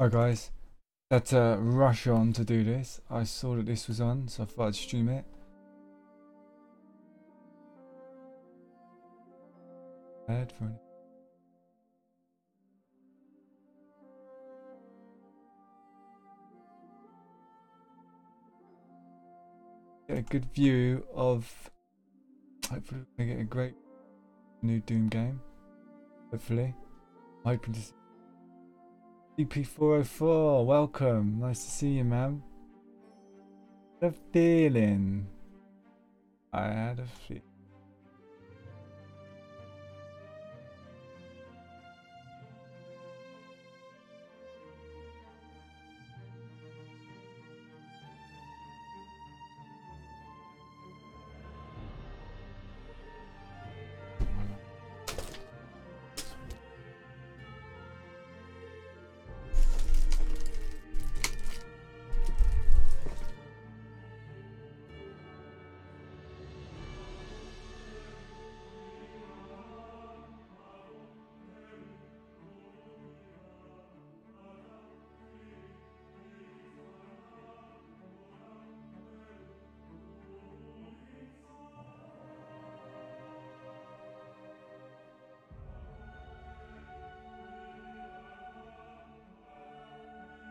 Hi guys, had to rush on to do this. I saw that this was on, so I thought I'd stream it. Get a good view of. Hopefully, we get a great new Doom game. Hopefully, I'm hoping to see. CP404, welcome. Nice to see you, man. The feeling. I had a feeling.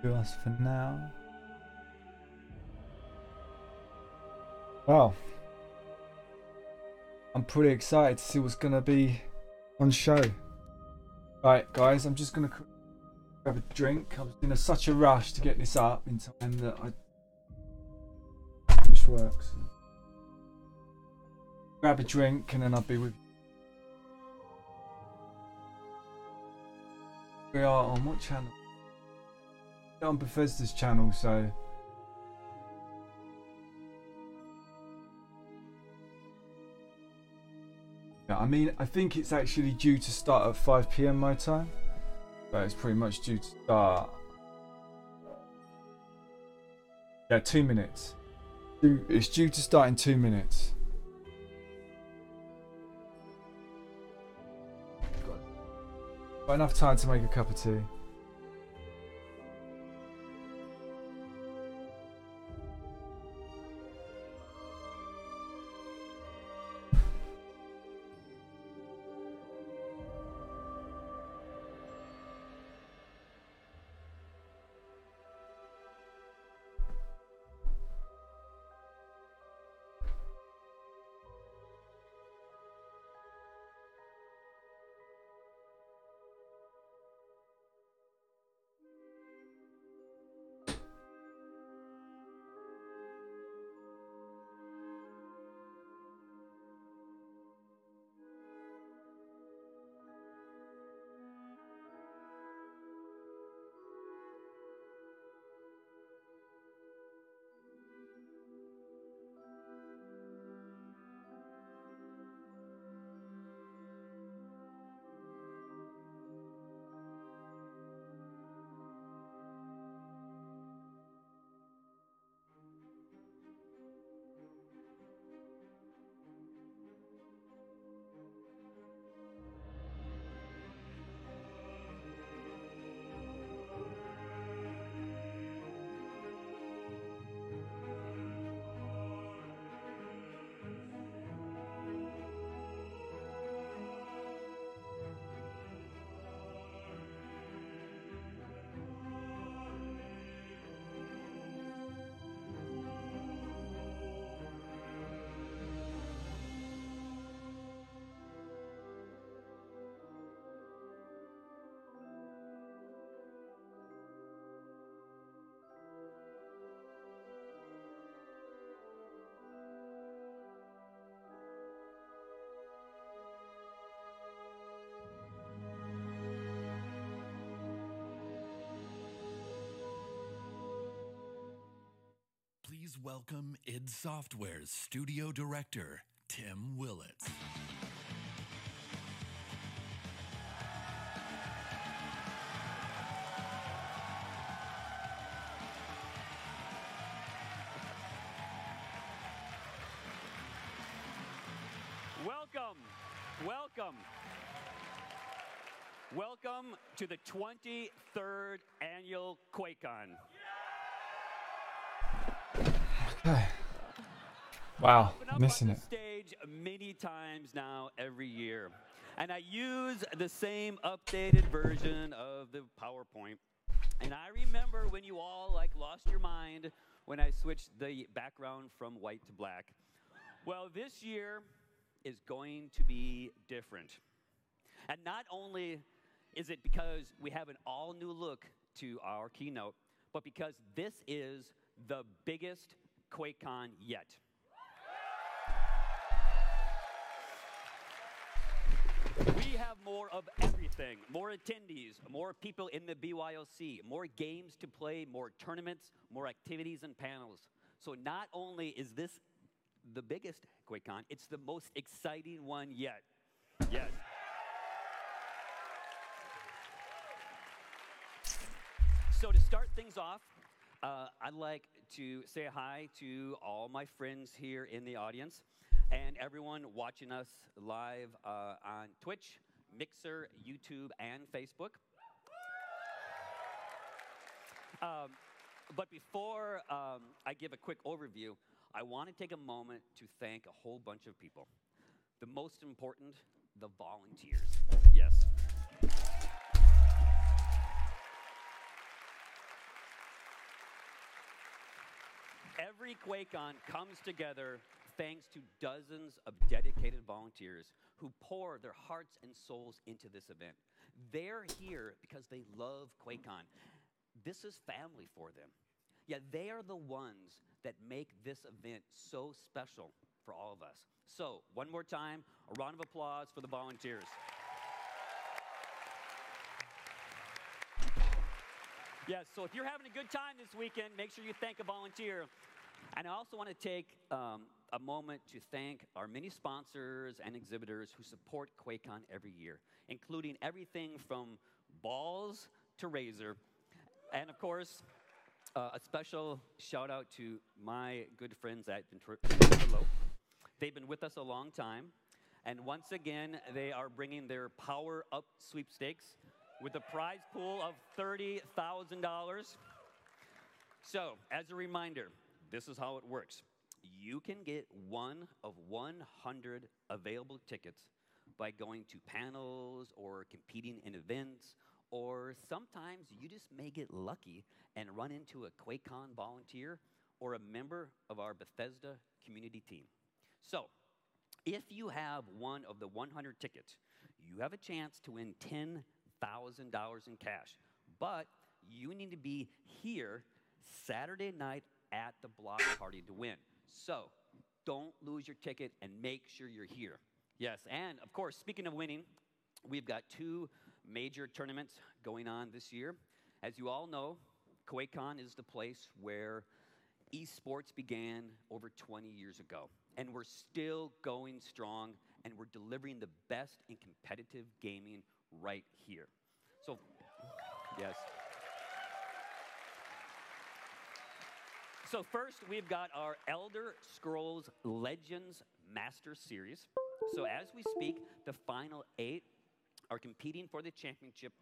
Do us for now. Well, I'm pretty excited to see what's gonna be on show. Right, guys, I'm just gonna grab a drink. I was in such a rush to get this up in time that I finish work. So. Grab a drink and then I'll be with you. We are on what channel? On Bethesda's channel, so yeah, I mean, I think it's actually due to start at 5 p.m. my time, but it's pretty much due to start. Yeah, 2 minutes. It's due to start in 2 minutes. Got enough time to make a cup of tea. Please welcome id Software's studio director, Tim Willits. Welcome. Welcome to the 23rd annual QuakeCon. Okay. Wow, I've been up missing on it. the stage many times now every year, and I use the same updated version of the PowerPoint. And I remember when you all lost your mind when I switched the background from white to black. Well, this year is going to be different. And not only is it because we have an all new look to our keynote, but because this is the biggest QuakeCon yet. We have more of everything, more attendees, more people in the BYOC, more games to play, more tournaments, more activities and panels. So not only is this the biggest QuakeCon, it's the most exciting one yet. Yes. So to start things off, I'd like to say hi to all my friends here in the audience and everyone watching us live on Twitch, Mixer, YouTube, and Facebook. But before I give a quick overview, I want to take a moment to thank a whole bunch of people. The most important, the volunteers. Yes. Every QuakeCon comes together thanks to dozens of dedicated volunteers who pour their hearts and souls into this event. They're here because they love QuakeCon. This is family for them. Yeah, they are the ones that make this event so special for all of us. So, one more time, a round of applause for the volunteers. Yes, so if you're having a good time this weekend, make sure you thank a volunteer. And I also want to take a moment to thank our many sponsors and exhibitors who support QuakeCon every year, including everything from balls to razor. And of course, a special shout out to my good friends at Ventrilo. They've been with us a long time. And once again, they are bringing their Power Up sweepstakes with a prize pool of $30,000. So, as a reminder, this is how it works. You can get one of 100 available tickets by going to panels or competing in events, or sometimes you just may get lucky and run into a QuakeCon volunteer or a member of our Bethesda community team. So, if you have one of the 100 tickets, you have a chance to win $10,000 in cash. But you need to be here Saturday night at the block party to win. So don't lose your ticket and make sure you're here. Yes, and of course, speaking of winning, we've got two major tournaments going on this year. As you all know, QuakeCon is the place where esports began over 20 years ago. And we're still going strong, and we're delivering the best in competitive gaming right here. So, yes. So first, we've got our Elder Scrolls Legends Master Series. So as we speak, the final 8 are competing for the championship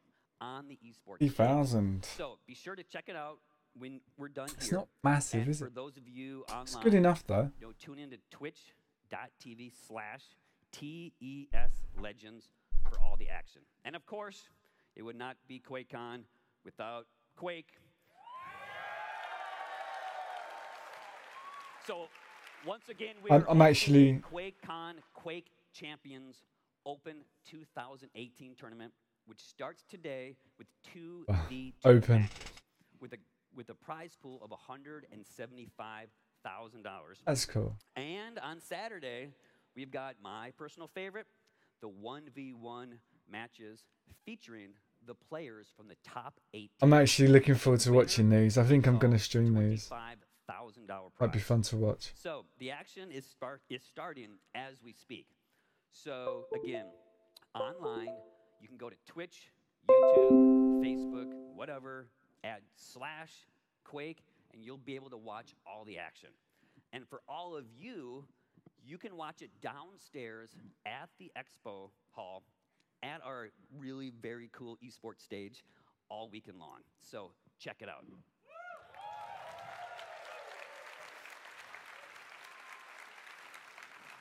on the esports. 3,000. So be sure to check it out when we're done It's here. not massive, and is for it? those of you online, It's good enough, though. Tune in to twitch.tv/TES Legends for all the action. And of course, it would not be QuakeCon without Quake. So once again, I'm actually QuakeCon Quake Champions Open 2018 tournament, which starts today with 2v2 open matches with a prize pool of $175,000. That's cool. And on Saturday, we've got my personal favorite, the 1v1 matches featuring the players from the top 8. I'm actually looking forward to watching these. I think I'm going to stream these. $25,000 prize. Might be fun to watch. So the action is starting as we speak. So again, online, you can go to Twitch, YouTube, Facebook, whatever, add /Quake, and you'll be able to watch all the action. And for all of you, you can watch it downstairs at the expo hall at our really very cool esports stage all weekend long. So check it out.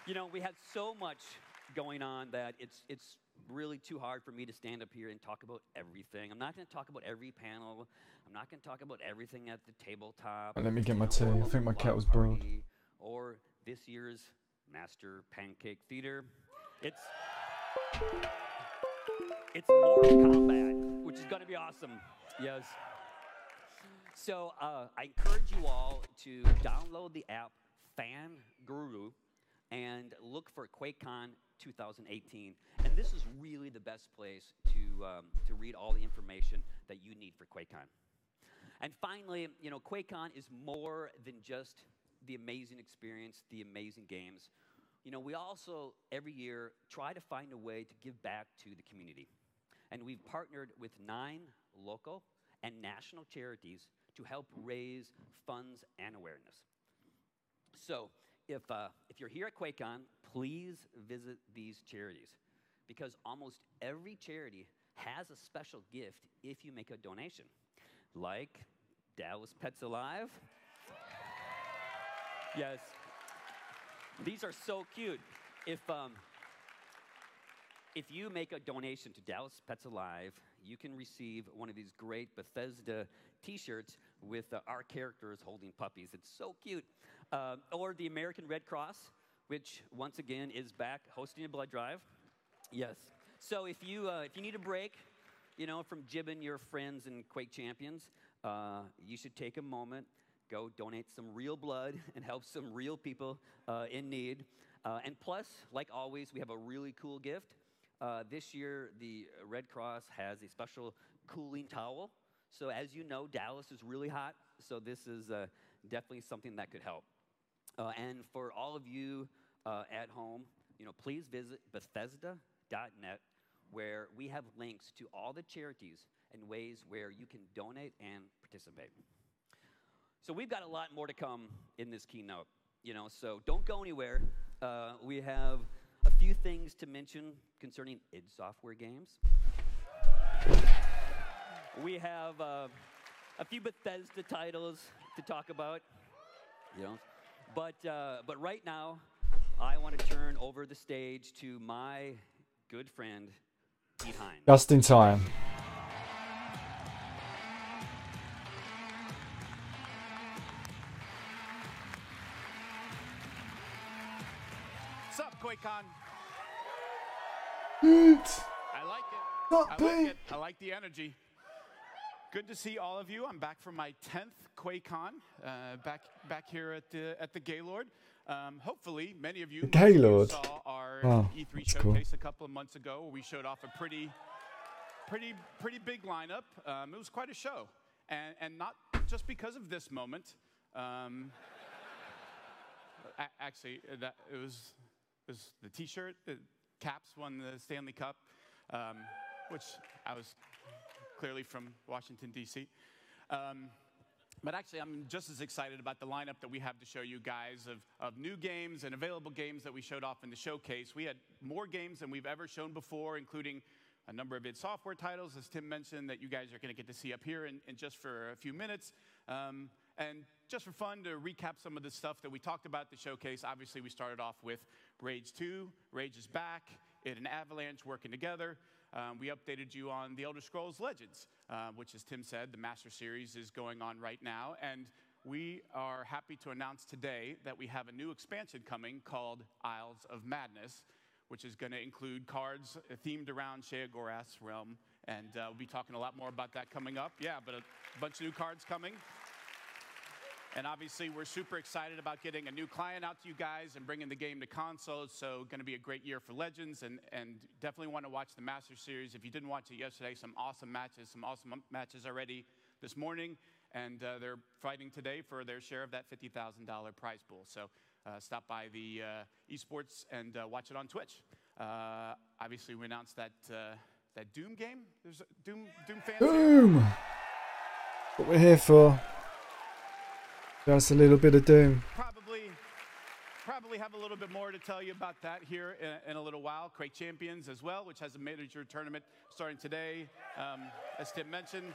You know, we had so much going on that it's really too hard for me to stand up here and talk about everything. I'm not going to talk about every panel. I'm not going to talk about everything at the tabletop. Let me get my tea. or I think my Block kettle's boiled. Party, or this year's Master Pancake Theater. It's Mortal Kombat, which is going to be awesome. Yes. So I encourage you all to download the app Fan Guru and look for QuakeCon 2018. And this is really the best place to read all the information that you need for QuakeCon. And finally, you know, QuakeCon is more than just the amazing experience, the amazing games. You know, we also, every year, try to find a way to give back to the community. And we've partnered with 9 local and national charities to help raise funds and awareness. So if you're here at QuakeCon, please visit these charities, because almost every charity has a special gift if you make a donation, like Dallas Pets Alive. Yes, these are so cute. If you make a donation to Dallas Pets Alive, you can receive one of these great Bethesda t-shirts with our characters holding puppies. It's so cute. Or the American Red Cross, which once again is back hosting a blood drive. Yes. So if you need a break, you know, from jibbing your friends and Quake champions, you should take a moment, go donate some real blood and help some real people in need. And plus, like always, we have a really cool gift. This year, the Red Cross has a special cooling towel. So as you know, Dallas is really hot, so this is definitely something that could help. And for all of you at home, you know, please visit Bethesda.net, where we have links to all the charities and ways where you can donate and participate. So we've got a lot more to come in this keynote, you know, so don't go anywhere. We have a few things to mention concerning id Software games. We have a few Bethesda titles to talk about, you know. But right now, I want to turn over the stage to my good friend, Pete Hines. Just in time. What's up, QuakeCon? Pete! I like it. Not I like Pete. it. I like the energy. Good to see all of you. I'm back from my 10th QuakeCon, back here at the Gaylord. Hopefully, many of you Gaylord. saw our E3 that's showcase cool. a couple of months ago, where we showed off a pretty big lineup. It was quite a show, and not just because of this moment. Actually, that it was the T-shirt. Caps won the Stanley Cup, which I was clearly from Washington, D.C. But actually, I'm just as excited about the lineup that we have to show you guys of new games and available games that we showed off in the showcase. We had more games than we've ever shown before, including a number of id Software titles, as Tim mentioned, that you guys are going to get to see up here in just for a few minutes. And just for fun, to recap some of the stuff that we talked about at the showcase, obviously we started off with Rage 2, Rage is back, id and Avalanche working together. We updated you on The Elder Scrolls Legends, which, as Tim said, the Master Series is going on right now. And we are happy to announce today that we have a new expansion coming called Isles of Madness, which is going to include cards themed around Sheogorath's realm. And we'll be talking a lot more about that coming up. Yeah, but a bunch of new cards coming. And obviously, we're super excited about getting a new client out to you guys and bringing the game to consoles. So going to be a great year for Legends, and definitely want to watch the Master Series. If you didn't watch it yesterday, some awesome matches already this morning. And they're fighting today for their share of that $50,000 prize pool. So stop by the esports and watch it on Twitch. Obviously, we announced that Doom game. There's Doom fans. Boom! What we're here for. Just a little bit of Doom. Probably hopefully have a little bit more to tell you about that here in a little while. Quake Champions as well, which has a major tournament starting today. As Tim mentioned,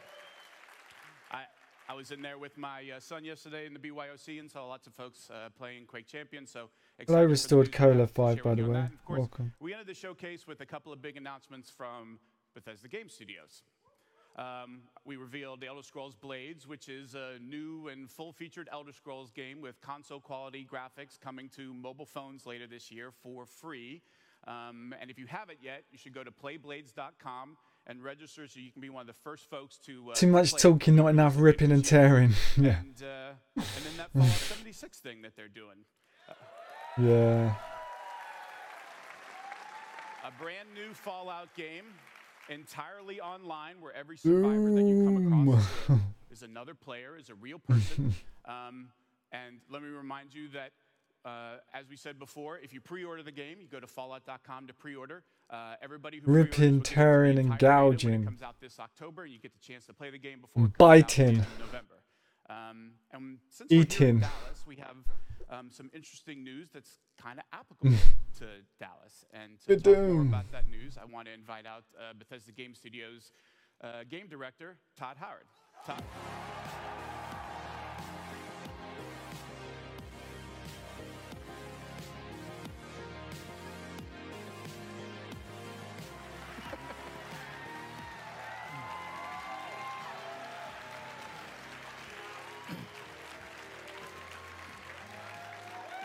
I was in there with my son yesterday in the BYOC and saw lots of folks playing Quake Champions. So Hello, Restored Cola 5, by the way. Of course, Welcome. we ended the showcase with a couple of big announcements from Bethesda Game Studios. We revealed The Elder Scrolls Blades, which is a new and full-featured Elder Scrolls game with console-quality graphics coming to mobile phones later this year for free. And if you haven't yet, you should go to playblades.com and register so you can be one of the first folks to Too much talking, not enough ripping and tearing. Yeah. And then that Fallout 76 thing that they're doing. Yeah. A brand new Fallout game, entirely online, where every survivor that you come across is another player, is a real person. And let me remind you that, as we said before, if you pre-order the game, you go to fallout.com to pre-order. Everybody who ripping, tearing, and gouging. When it comes out this October, you get the chance to play the game before it comes biting. out in November. And since we're here Eating. in Dallas, we have some interesting news that's kind of applicable to Dallas. And to talk more about that news, I want to invite out Bethesda Game Studios game director, Todd Howard. Todd.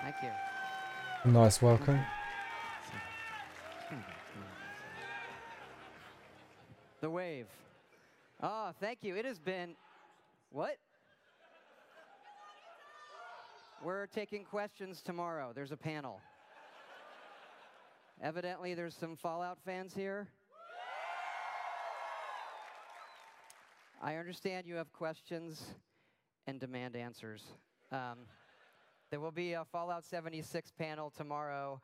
Thank you. Nice welcome. The wave. Oh, thank you. It has been, what? We're taking questions tomorrow. There's a panel. Evidently, there's some Fallout fans here. I understand you have questions and demand answers. There will be a Fallout 76 panel tomorrow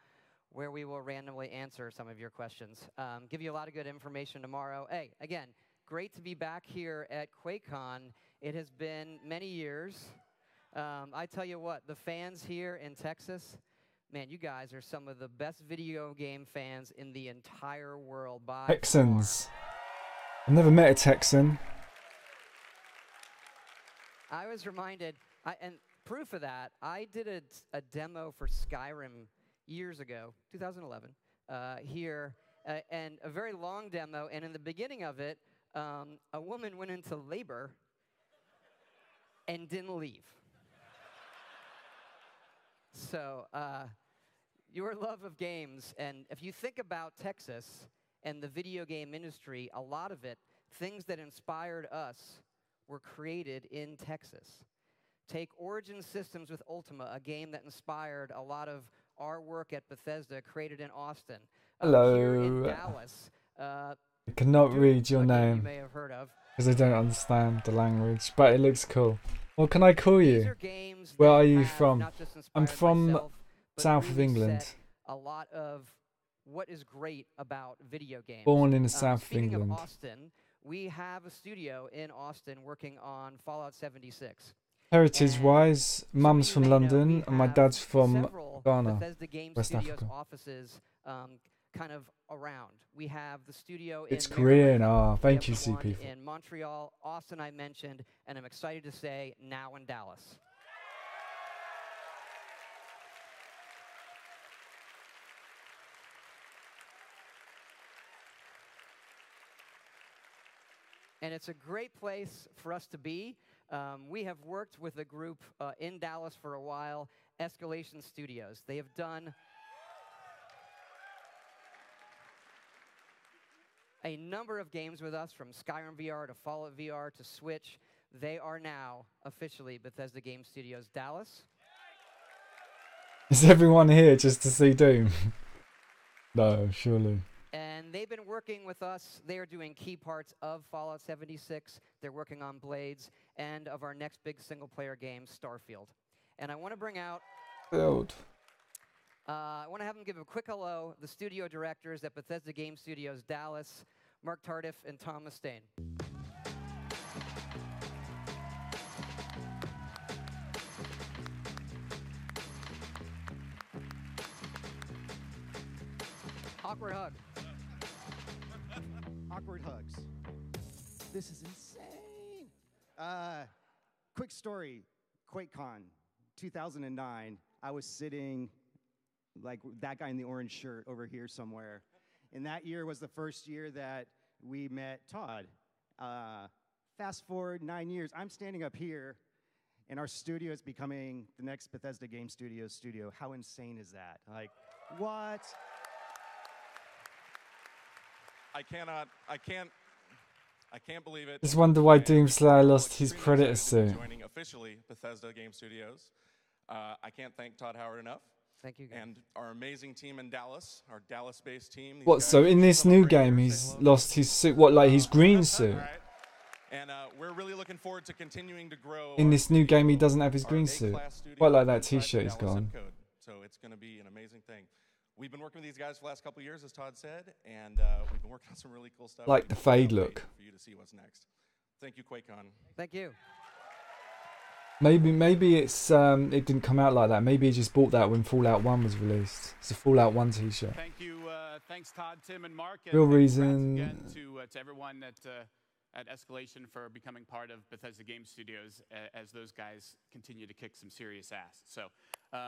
where we will randomly answer some of your questions. Give you a lot of good information tomorrow. Hey, again, great to be back here at QuakeCon. It has been many years. I tell you what, the fans here in Texas, man, you guys are some of the best video game fans in the entire world by Texans. I've never met a Texan. I was reminded, and proof of that, I did a demo for Skyrim years ago, 2011, here, and a very long demo, and in the beginning of it, a woman went into labor and didn't leave. So, your love of games, and if you think about Texas and the video game industry, a lot of it, things that inspired us were created in Texas. Take Origin Systems with Ultima, a game that inspired a lot of our work at Bethesda, created in Austin. Hello. Here in Dallas. I cannot read your You name may have heard of. because I don't understand the language, but it looks cool. What can I call These you? are games Where that are you have from? not just I'm inspired from myself, but south of really England. set a lot of what is great about video games. Born in the south of Speaking England. of Austin, we have a studio in Austin working on Fallout 76. Heritage-wise, mum's Some from of you may know London we and my have dad's from several Ghana, Bethesda Game West Studios Africa. offices kind of around. We have the studio It's in Korean. Maryland. Ah, We thank have you, one CP. in Montreal, Austin I mentioned, and I'm excited to say now in Dallas. And it's a great place for us to be. We have worked with a group in Dallas for a while, Escalation Studios. They have done a number of games with us, from Skyrim VR to Fallout VR to Switch. They are now officially Bethesda Game Studios Dallas. Is everyone here just to see Doom? No, surely. And they've been working with us. They are doing key parts of Fallout 76. They're working on Blades and of our next big single-player game, Starfield. And I want to bring out... I want to have them give a quick hello, the studio directors at Bethesda Game Studios Dallas, Mark Tardif and Tom Mustaine. Awkward hug. Awkward hugs. This is insane. Quick story. QuakeCon 2009. I was sitting like that guy in the orange shirt over here somewhere. And that year was the first year that we met Todd. Fast forward 9 years, I'm standing up here, and our studio is becoming the next Bethesda Game Studios studio. How insane is that? Like, what? I can't believe it. Just wonder why Doomslayer lost his Predator suit. Joining officially Bethesda Game Studios. I can't thank Todd Howard enough. Thank you, guys. And our amazing team in Dallas, our Dallas-based team. What, so in this new game he's lost his suit, what, like his green suit? Right. And we're really looking forward to continuing to grow. In this new game he doesn't have his green suit. Quite like that t-shirt he's gone. So it's going to be an amazing thing. We've been working with these guys for the last couple of years, as Todd said, and we've been working on some really cool stuff. Like the fade look. For you to see what's next. Thank you, QuakeCon. Thank you. Maybe it's it didn't come out like that. Maybe he just bought that when Fallout 1 was released. It's a Fallout 1 t-shirt. Thank you. Thanks, Todd, Tim, and Mark. Real and reason. Again to everyone at Escalation for becoming part of Bethesda Game Studios as those guys continue to kick some serious ass. So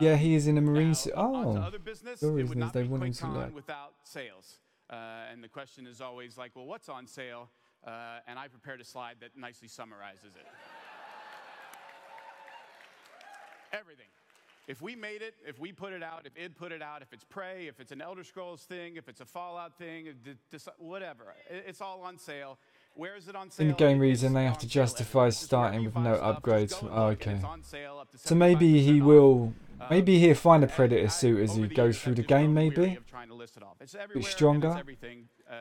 yeah, he is in a marine suit. On to Oh, other business, the it reason would is not they be want him to QuakeCon look. without sales. And the question is always like, well, what's on sale? And I prepared a slide that nicely summarizes it. Everything. If we made it, if we put it out, if id put it out, if it's Prey, if it's an Elder Scrolls thing, if it's a Fallout thing, whatever, it's all on sale. Where is it on sale? In the game reason they have to justify starting with no upgrades. Oh, okay. So maybe he will. Maybe he'll find a Predator suit as he goes through the game. Maybe. Bit stronger.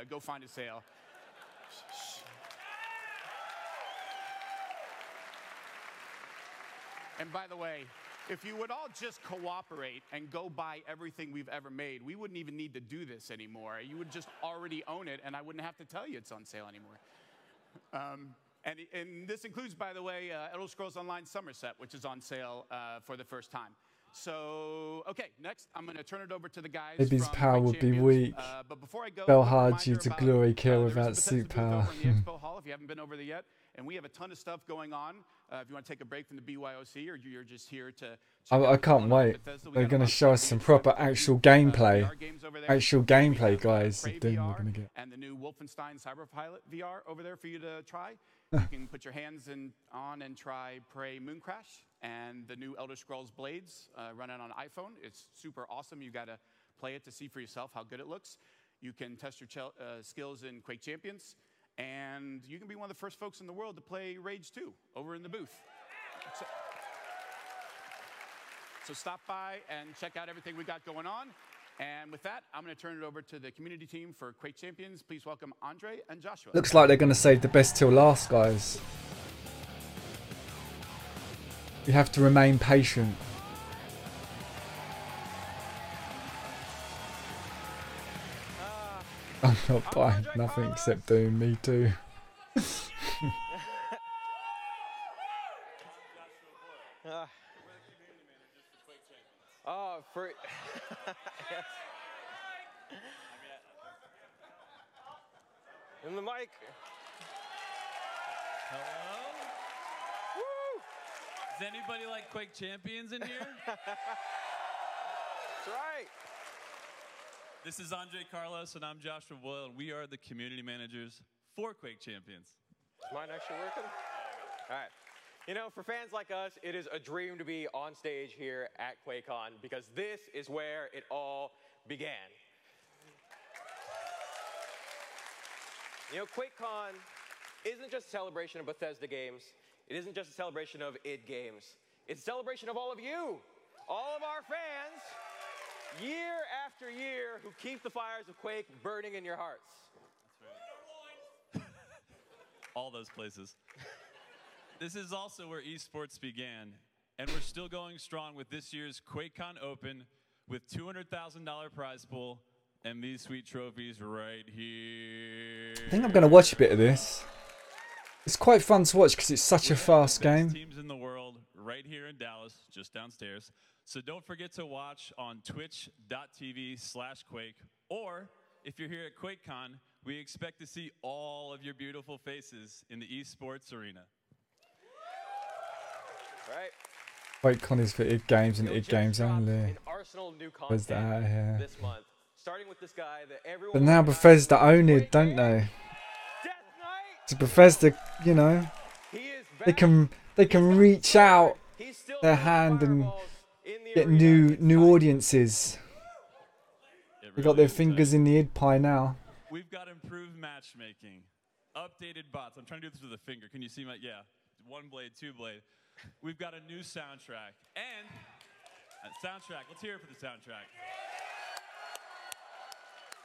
Go find a sale. And by the way, if you would all just cooperate and go buy everything we've ever made, we wouldn't even need to do this anymore. You would just already own it, and I wouldn't have to tell you it's on sale anymore. And this includes, by the way, Elder Scrolls Online Somerset, which is on sale for the first time. So, okay, next, I'm going to turn it over to the guys. Maybe his from power would be weak. But before I go, Fell a hard reminder due to about, glory kill there is a without Bethesda suit booth power. over in the Expo Hall if you haven't been over there yet. And we have a ton of stuff going on. If you want to take a break from the BYOC or you're just here to... I can't wait. They're going to show us some proper actual gameplay. Actual gameplay, guys. Of Doom we're going to get. And the new Wolfenstein Cyberpilot VR over there for you to try. You can put your hands on and try Prey Mooncrash and the new Elder Scrolls Blades running on iPhone. It's super awesome. You got to play it to see for yourself how good it looks. You can test your skills in Quake Champions. And you can be one of the first folks in the world to play Rage 2 over in the booth. So stop by and check out everything we got going on. And with that, I'm going to turn it over to the community team for Quake Champions. Please welcome Andre and Joshua. Looks like they're going to save the best till last, guys. You have to remain patient. I'm not buying nothing except Doom, me too. Oh, for yes. In the mic. Hello? Woo! Does anybody like Quake Champions in here? That's right. This is Andre Carlos, and I'm Joshua Boyle, and we are the community managers for Quake Champions. Is mine actually working? All right. You know, for fans like us, it is a dream to be on stage here at QuakeCon because this is where it all began. You know, QuakeCon isn't just a celebration of Bethesda games. It isn't just a celebration of id games. It's a celebration of all of you, all of our fans, year after year, who keep the fires of Quake burning in your hearts. That's right. All those places. This is also where esports began, and we're still going strong with this year's QuakeCon Open with $200,000 prize pool and these sweet trophies right here. I think I'm going to watch a bit of this. It's quite fun to watch because it's such a fast game. Teams in the world right here in Dallas, just downstairs. So don't forget to watch on twitch.tv/Quake, or if you're here at QuakeCon, we expect to see all of your beautiful faces in the esports arena. Right. QuakeCon is for id Games and id Games only. An arsenal of new Where's content that here? this month, starting with this guy that everyone. But now Bethesda own it, don't they? So Bethesda, you know, they can reach out their hand and get new audiences. They got their fingers in the id pie now. We've got improved matchmaking, updated bots. I'm trying to do this with a finger. Can you see my, yeah, one blade, two blade. We've got a new soundtrack. And soundtrack, let's hear it for the soundtrack.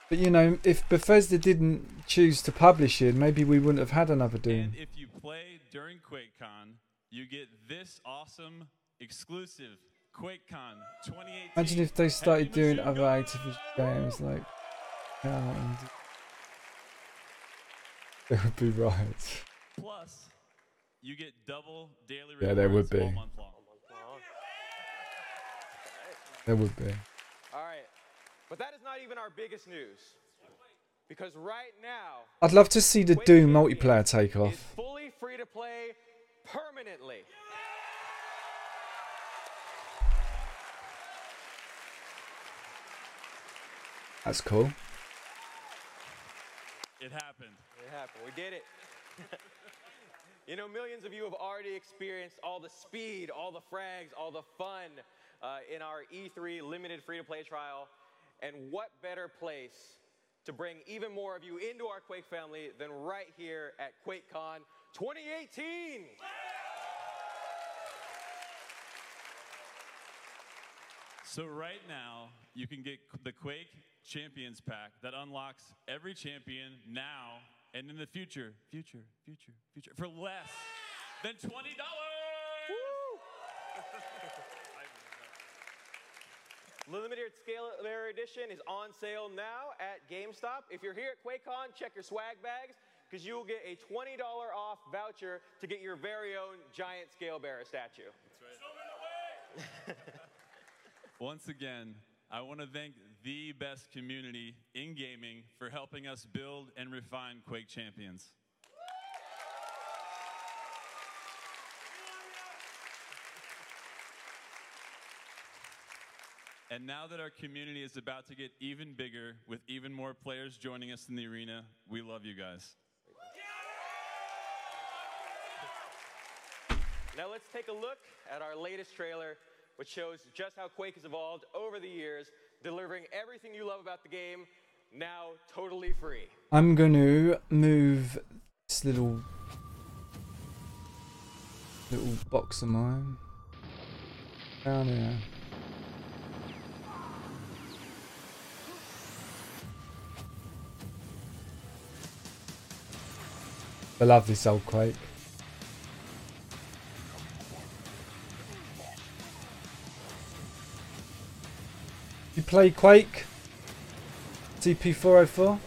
But you know, if Bethesda didn't choose to publish it, maybe we wouldn't have had another Doom. And if you play during QuakeCon, you get this awesome exclusive QuakeCon 2018. Imagine if they started doing other Activision games like... they would be right. Plus, you get double daily rewards. Yeah, there would be. All month long. There would be. All right, but that is not even our biggest news, because right now I'd love to see the Doom multiplayer take off. is fully free to play permanently. That's cool. It happened. It happened. We did it. You know, millions of you have already experienced all the speed, all the frags, all the fun in our E3 limited free-to-play trial. And what better place to bring even more of you into our Quake family than right here at QuakeCon 2018? So right now, you can get the Quake Champions Pack that unlocks every champion now and in the future, for less than $20. Limited Scalar Edition is on sale now at GameStop. If you're here at QuakeCon, check your swag bags, because you will get a $20 off voucher to get your very own giant Scale Bearer statue. That's right. Once again, I want to thank the best community in gaming for helping us build and refine Quake Champions. And now that our community is about to get even bigger with even more players joining us in the arena, we love you guys. Now let's take a look at our latest trailer, which shows just how Quake has evolved over the years, delivering everything you love about the game, now totally free. I'm going to move this little box of mine down here. I love this old Quake. You play Quake? TP404?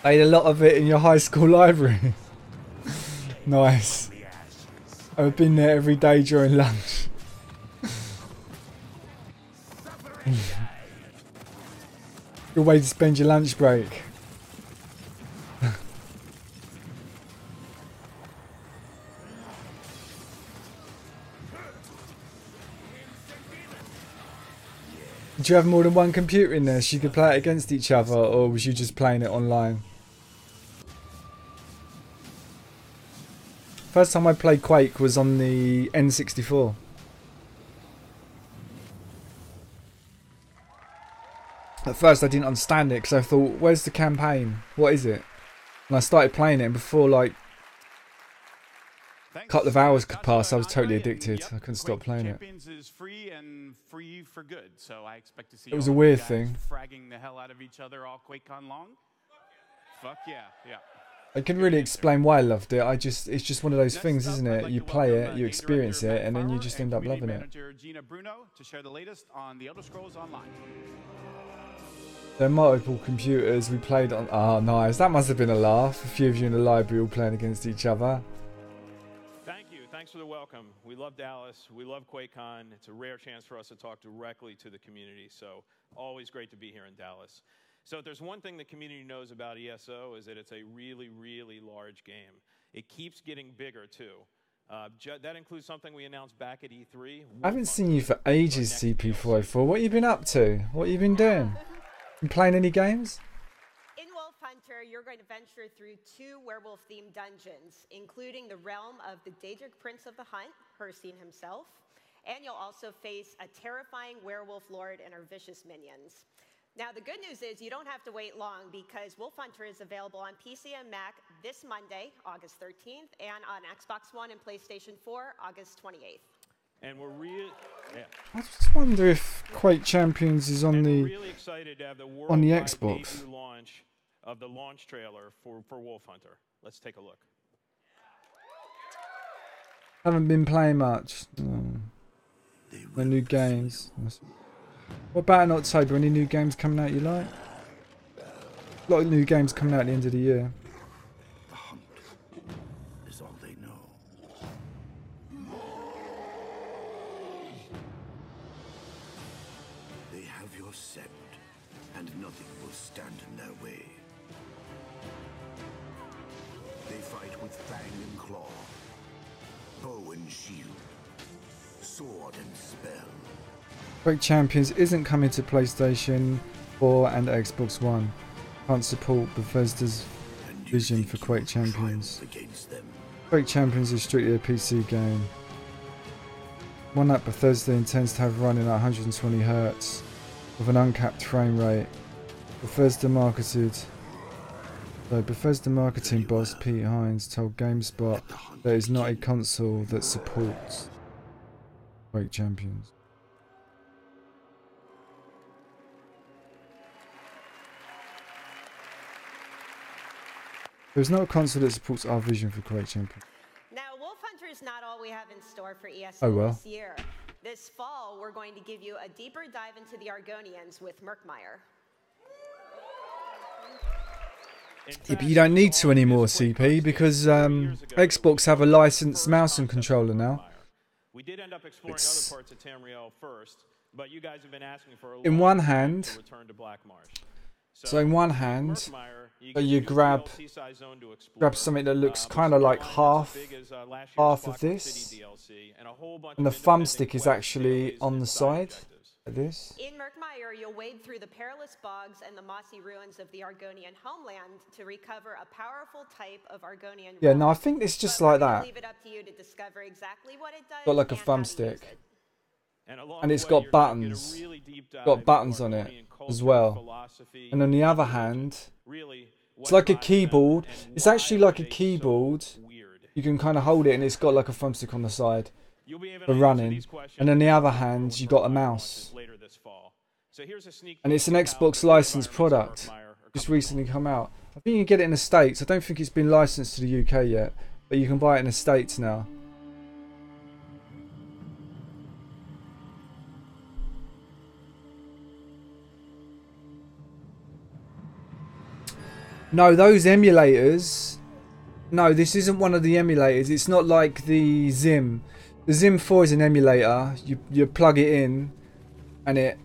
Played a lot of it in your high school library. Nice. I've been there every day during lunch. Good way to spend your lunch break. Did you have more than one computer in there so you could play it against each other, or was you just playing it online? First time I played Quake was on the N64. At first I didn't understand it because I thought, where's the campaign? What is it? And I started playing it, and before like a couple of hours could pass, I was totally addicted. I couldn't stop playing it. Champions is free and free for good, so I expect to see It was a all of you weird guys thing. fragging the hell out of each other all QuakeCon long. Fuck yeah, yeah. I can really explain why I loved it. It's just one of those things, isn't it? You play it, you experience it, and then you just end up loving it. Gina Bruno to share the latest on the Elder Scrolls Online. There are multiple computers we played on. Oh, nice. That must have been a laugh. A few of you in the library all playing against each other. Thank you. Thanks for the welcome. We love Dallas. We love QuakeCon. It's a rare chance for us to talk directly to the community, so always great to be here in Dallas. So if there's one thing the community knows about ESO is that it's a really, really large game. It keeps getting bigger, too. That includes something we announced back at E3. I haven't seen you for ages, CP404. What have you been up to? What have you been doing? Been playing any games? In Wolf Hunter, you're going to venture through 2 werewolf-themed dungeons, including the realm of the Daedric Prince of the Hunt, Hircine himself, and you'll also face a terrifying werewolf lord and her vicious minions. Now, the good news is you don't have to wait long because Wolf Hunter is available on PC and Mac this Monday, August 13th, and on Xbox One and PlayStation 4, August 28th. And we're really, I just wonder if Quake Champions is on the really excited to have the on the worldwide Xbox. debut launch of the launch trailer for Wolf Hunter. Let's take a look. Haven't been playing much. No new games. What about in October? Any new games coming out you like? A lot of new games coming out at the end of the year. The hunt is all they know. They have your scent, and nothing will stand in their way. They fight with fang and claw, bow and shield, sword and spell. Quake Champions isn't coming to PlayStation 4 and Xbox One. Can't support Bethesda's vision for Quake Champions. Quake Champions is strictly a PC game. One that Bethesda intends to have running at 120 Hz with an uncapped frame rate. Bethesda marketing boss Pete Hines told GameSpot that it's not a console that supports Quake Champions. There's no console that supports our vision for Quake Champions. Now, Wolf Hunter is not all we have in store for ESO Oh, well. this year. This fall, we're going to give you a deeper dive into the Argonians with Murkmire. Yeah, but you don't need to anymore, CP, because Xbox have a licensed mouse and controller now. We did end up exploring It's- other parts of Tamriel first, but you guys have been asking for a In long one time hand, to return to Black Marsh. so in one hand, you grab something that looks kind of like half of this, and the thumbstick is actually on the side, like this. In Murkmire, you'll wade through the perilous bogs and the mossy ruins of the Argonian homeland to recover a powerful type of Argonian Yeah, relic. no, I think it's just But like we're gonna that. leave it up to you to discover exactly what it does Got like a and how to use thumbstick, it. and it's got buttons. Got buttons on it as well. And on the other hand, it's like a keyboard. It's actually like a keyboard. You can kind of hold it, and it's got like a thumbstick on the side for running. And on the other hand, you got a mouse. And it's an Xbox licensed product. Just recently come out. I think you can get it in the States. I don't think it's been licensed to the UK yet, but you can buy it in the States now. No, those emulators. No, this isn't one of the emulators. It's not like the Zim. The Zim 4 is an emulator. You plug it in, and it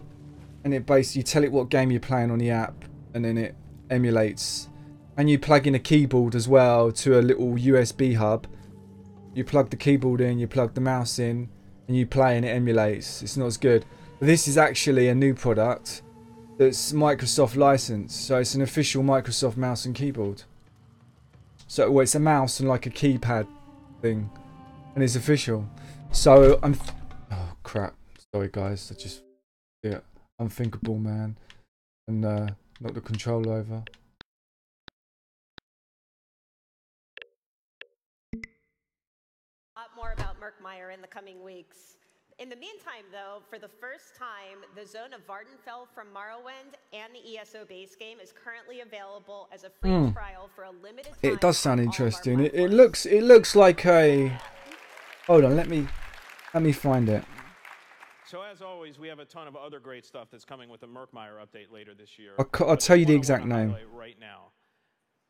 basically, you tell it what game you're playing on the app, and then it emulates. And you plug in a keyboard as well to a little USB hub. You plug the keyboard in, you plug the mouse in, and you play, and it emulates. It's not as good. But this is actually a new product that's Microsoft licensed, so it's an official Microsoft mouse and keyboard. So well, it's a mouse and like a keypad thing, and it's official. So oh crap! Sorry guys, I just unthinkable, man, and knocked the controller over. Merkmeyer in the coming weeks. In the meantime, though, for the first time, the Zone of Vardenfell from Morrowind and the ESO base game is currently available as a free trial for a limited time. It does sound interesting. It looks like a. Hold on, let me find it. So as always, we have a ton of other great stuff that's coming with the Merkmeyer update later this year. I'll tell you the exact name. Right now.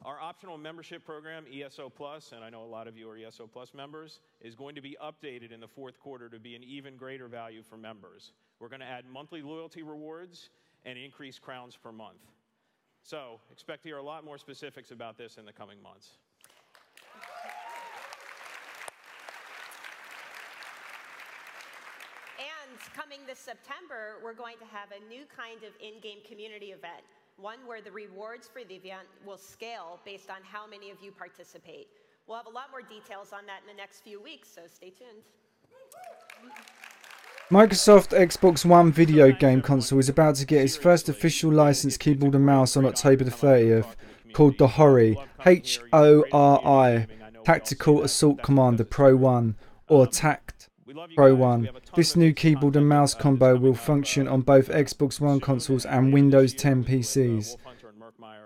Our optional membership program, ESO Plus, and I know a lot of you are ESO Plus members, is going to be updated in the fourth quarter to be an even greater value for members. We're going to add monthly loyalty rewards and increase crowns per month. So expect to hear a lot more specifics about this in the coming months. And coming this September, we're going to have a new kind of in-game community event. One where the rewards for the event will scale based on how many of you participate. We'll have a lot more details on that in the next few weeks, so stay tuned. Microsoft Xbox One video game console is about to get its first official licensed keyboard and mouse on October the 30th, called the HORI, H-O-R-I, Tactical Assault Commander Pro 1, or TACT Pro 1. This new keyboard and mouse combo will function on both Xbox One consoles and Windows 10 PCs.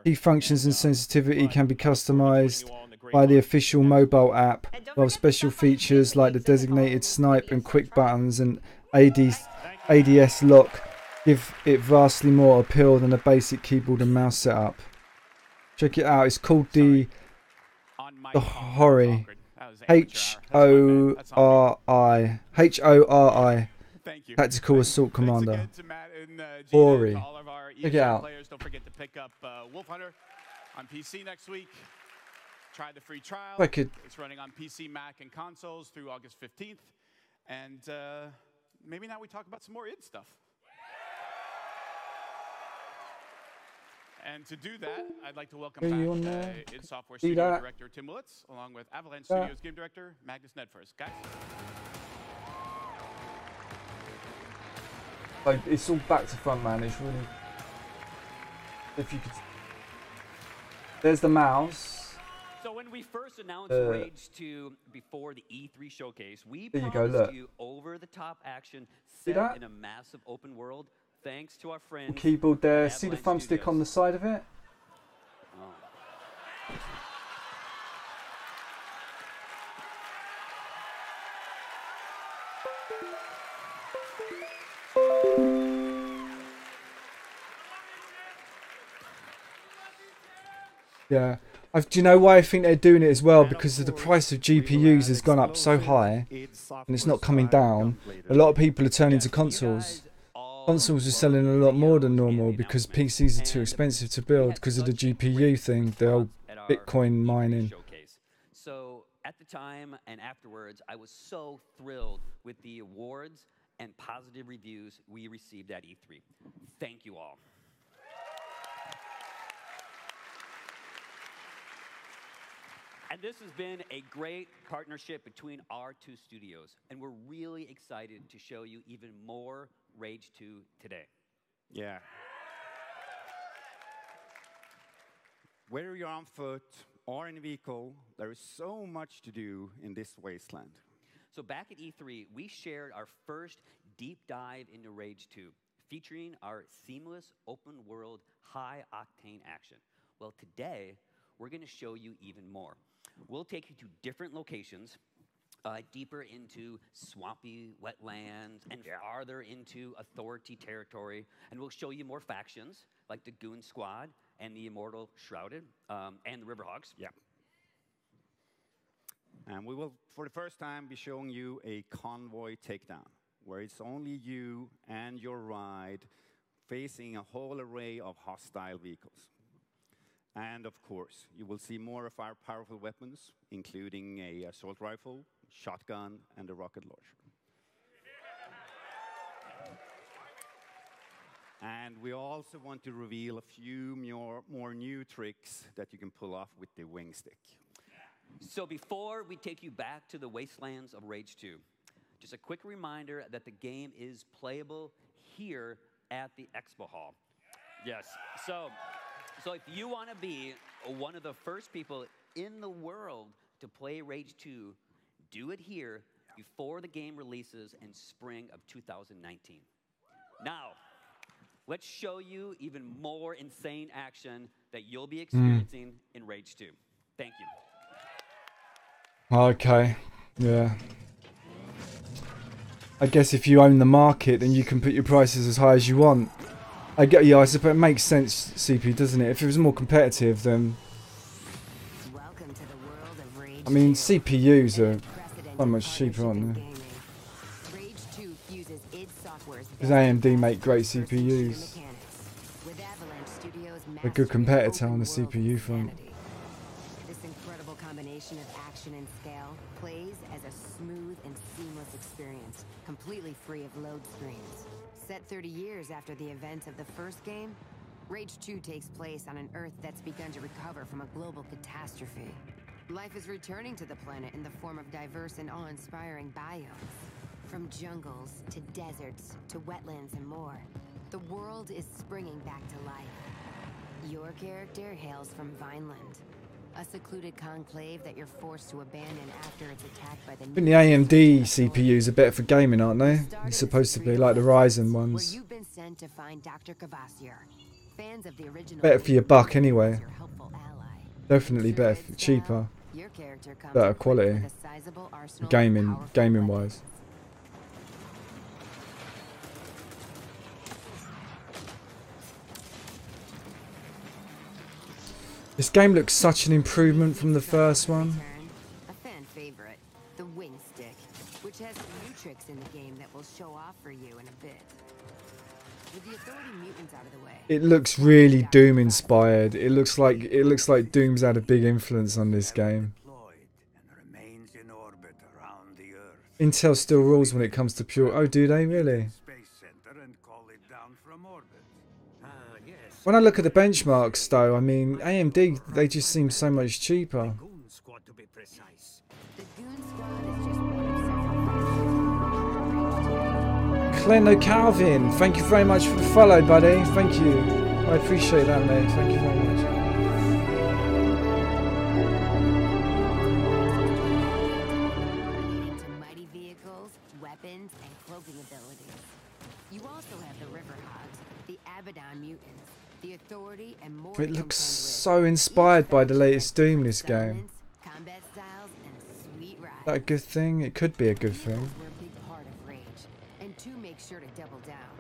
Key functions and sensitivity can be customized by the official mobile app, while special features like the designated snipe and quick buttons and ADS lock give it vastly more appeal than a basic keyboard and mouse setup. Check it out, it's called the HORI. H-O-R-I. H-O-R-I. Tactical Assault Commander. HORI. Check it out. Don't forget to pick up Wolf Hunter on PC next week. Try the free trial. It's running on PC, Mac, and consoles through August 15th. And maybe now we talk about some more id stuff. And to do that, I'd like to welcome back id Software Studio Director Tim Willits, along with Avalanche Studios Game Director Magnus Nedfors. Guys? Like, it's all back to front, man. It's really... If you could... There's the mouse. So when we first announced Rage 2 before the E3 showcase, we promised you over-the-top action set in a massive open world. Thanks to our friends. The keyboard there. See the thumbstick on the side of it? Yeah. Do you know why I think they're doing it as well? Because the price of GPUs has gone up so high and it's not coming down. A lot of people are turning to consoles. Consoles are selling a lot more than normal because PCs are too expensive to build because of the GPU thing, the old Bitcoin mining. So at the time and afterwards, I was so thrilled with the awards and positive reviews we received at E3. Thank you all. And this has been a great partnership between our two studios, and we're really excited to show you even more Rage 2 today. Yeah. Whether you're on foot or in a vehicle, there is so much to do in this wasteland. So back at E3, we shared our first deep dive into Rage 2, featuring our seamless open world high-octane action. Well, today, we're going to show you even more. We'll take you to different locations, deeper into swampy wetlands and farther into authority territory. And we'll show you more factions, like the Goon Squad and the Immortal Shrouded and the Riverhogs. Yeah. And we will, for the first time, be showing you a convoy takedown, where it's only you and your ride facing a whole array of hostile vehicles. And of course, you will see more of our powerful weapons, including an assault rifle, shotgun, and a rocket launcher. And we also want to reveal a few more new tricks that you can pull off with the wing stick. So before we take you back to the wastelands of Rage 2, just a quick reminder that the game is playable here at the Expo Hall. Yes. So if you want to be one of the first people in the world to play Rage 2, do it here before the game releases in spring of 2019. Now, let's show you even more insane action that you'll be experiencing in Rage 2. Thank you. Okay, yeah. I guess if you own the market, then you can put your prices as high as you want. I get, yeah, I suppose it makes sense, CP, doesn't it? If it was more competitive, then... I mean, CPUs are so much cheaper, aren't they? Because AMD make great CPUs. A good competitor on the CPU front. This incredible combination of action and scale plays as a smooth and seamless experience, completely free of load screens. Set 30 years after the events of the first game, Rage 2 takes place on an Earth that's begun to recover from a global catastrophe. Life is returning to the planet in the form of diverse and awe-inspiring biomes. From jungles to deserts to wetlands and more, the world is springing back to life. Your character hails from Vineland, a secluded conclave that you're forced to abandon after it's attacked by the... I think the AMD CPUs are better for gaming, aren't they? It's supposed to be like the Ryzen ones. You've been sent to find Dr. Cavassier. Fans of the original... Better for your buck anyway. Definitely better, cheaper, better quality, gaming wise. This game looks such an improvement from the first one. A fan favorite, the wing stick, which has some new tricks in the game that will show off for you in a bit. With the Authority mutants out of the way. It looks really Doom inspired. It looks like Doom's had a big influence on this game. Intel still rules when it comes to pure... Oh, do they really? When I look at the benchmarks though, I mean, AMD, they just seem so much cheaper. Cleno Calvin, thank you very much for the follow, buddy. Thank you. I appreciate that, mate. Thank you very much. To mighty vehicles, weapons, and cloaking abilities. You also have the Riverhogs, the Abaddon mutants, the Authority, and more. It looks so inspired by the latest Doom, this game. Combat styles and sweet rides. Is that a good thing? It could be a good thing. Sure to double down.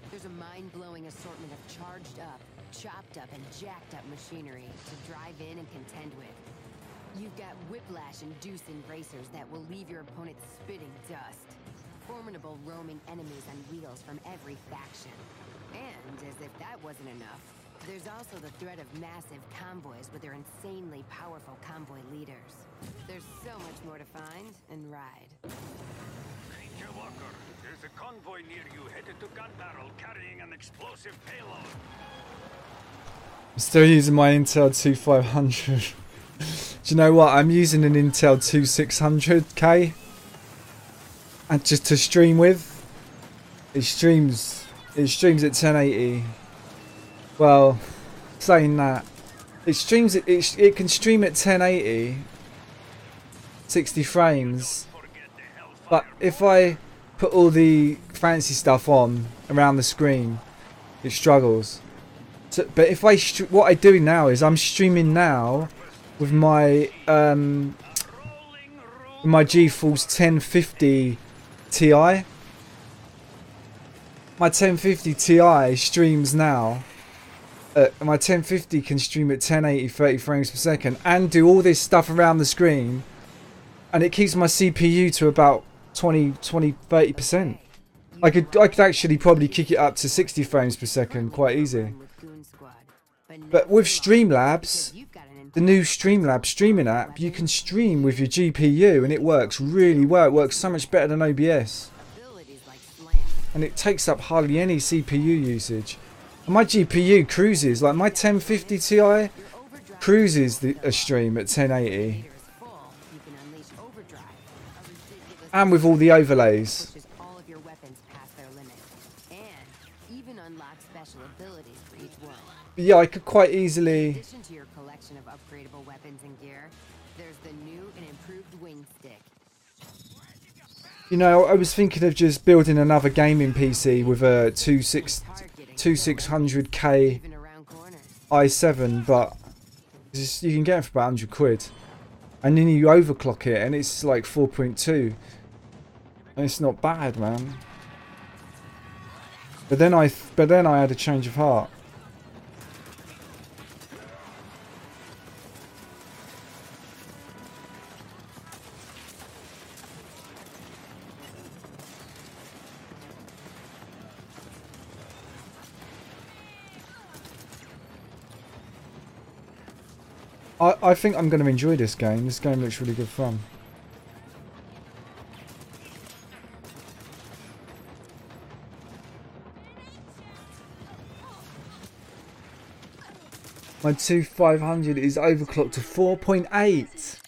There's a mind-blowing assortment of charged up, chopped up, and jacked up machinery to drive in and contend with. You've got whiplash-inducing racers that will leave your opponent spitting dust. Formidable roaming enemies on wheels from every faction. And, as if that wasn't enough, there's also the threat of massive convoys with their insanely powerful convoy leaders. There's so much more to find and ride. Ranger Walker, there's a convoy near you headed to Gun Barrel carrying an explosive payload. I'm still using my Intel 2500. Do you know what? I'm using an Intel 2600K and just to stream with. It streams at 1080. Well, saying that, it can stream at 1080, 60 frames. But if I put all the fancy stuff on around the screen, it struggles. So, but if what I'm doing now is I'm streaming now with my GeForce 1050 Ti. My 1050 Ti streams now. My 1050 can stream at 1080 30 frames per second and do all this stuff around the screen, and it keeps my CPU to about 30%. I could actually probably kick it up to 60 frames per second quite easy. But with Streamlabs, the new Streamlabs streaming app, you can stream with your GPU and it works really well. It works so much better than OBS. And it takes up hardly any CPU usage. And my GPU cruises, like my 1050 Ti cruises a stream at 1080. And with all the overlays. But yeah, I could quite easily. In addition to your collection of upgradable weapons and gear, there's the new and improved wing stick. You know, I was thinking of just building another gaming PC with a 2600K i7, but you can get it for about 100 quid. And then you overclock it and it's like 4.2. And it's not bad, man. But then I had a change of heart. I think I'm going to enjoy this game. This game looks really good fun. My 2500 is overclocked to 4.8.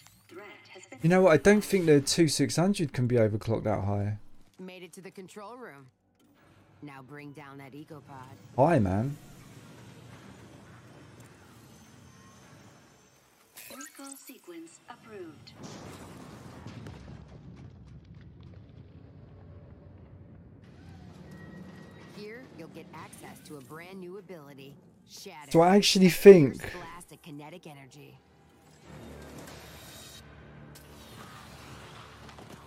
You know what? I don't think the 2600 can be overclocked that high. Made it to the control room. Now bring down that ecopod. Hi, man. Recall sequence approved. Here, you'll get access to a brand new ability, Shatter. So I actually think Blast of kinetic energy.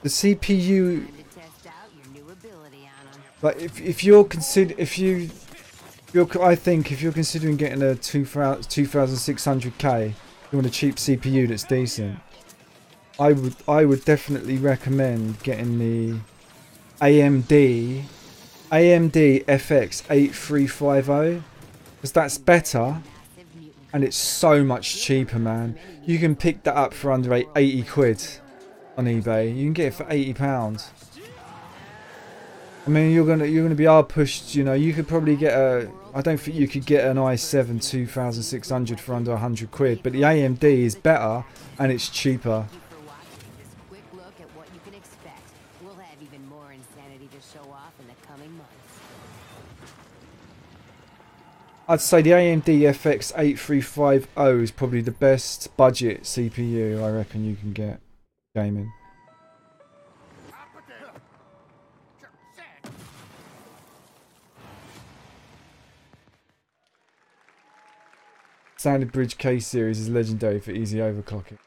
the CPU. Time to test out your new ability on 'em. But I think if you're considering getting a 2600K, you want a cheap CPU that's decent. I would definitely recommend getting the AMD FX 8350, because that's better and it's so much cheaper, man. You can pick that up for under 80 quid on eBay. You can get it for £80. I mean, you're gonna be hard pushed. You know, you could probably get a. I don't think you could get an i7 2600 for under 100 quid, but the AMD is better and it's cheaper. Quick look at what you can expect. We'll have even more insanity to show off in the coming months. I'd say the AMD FX 8350 is probably the best budget CPU I reckon you can get gaming. Standard Bridge K series is legendary for easy overclocking.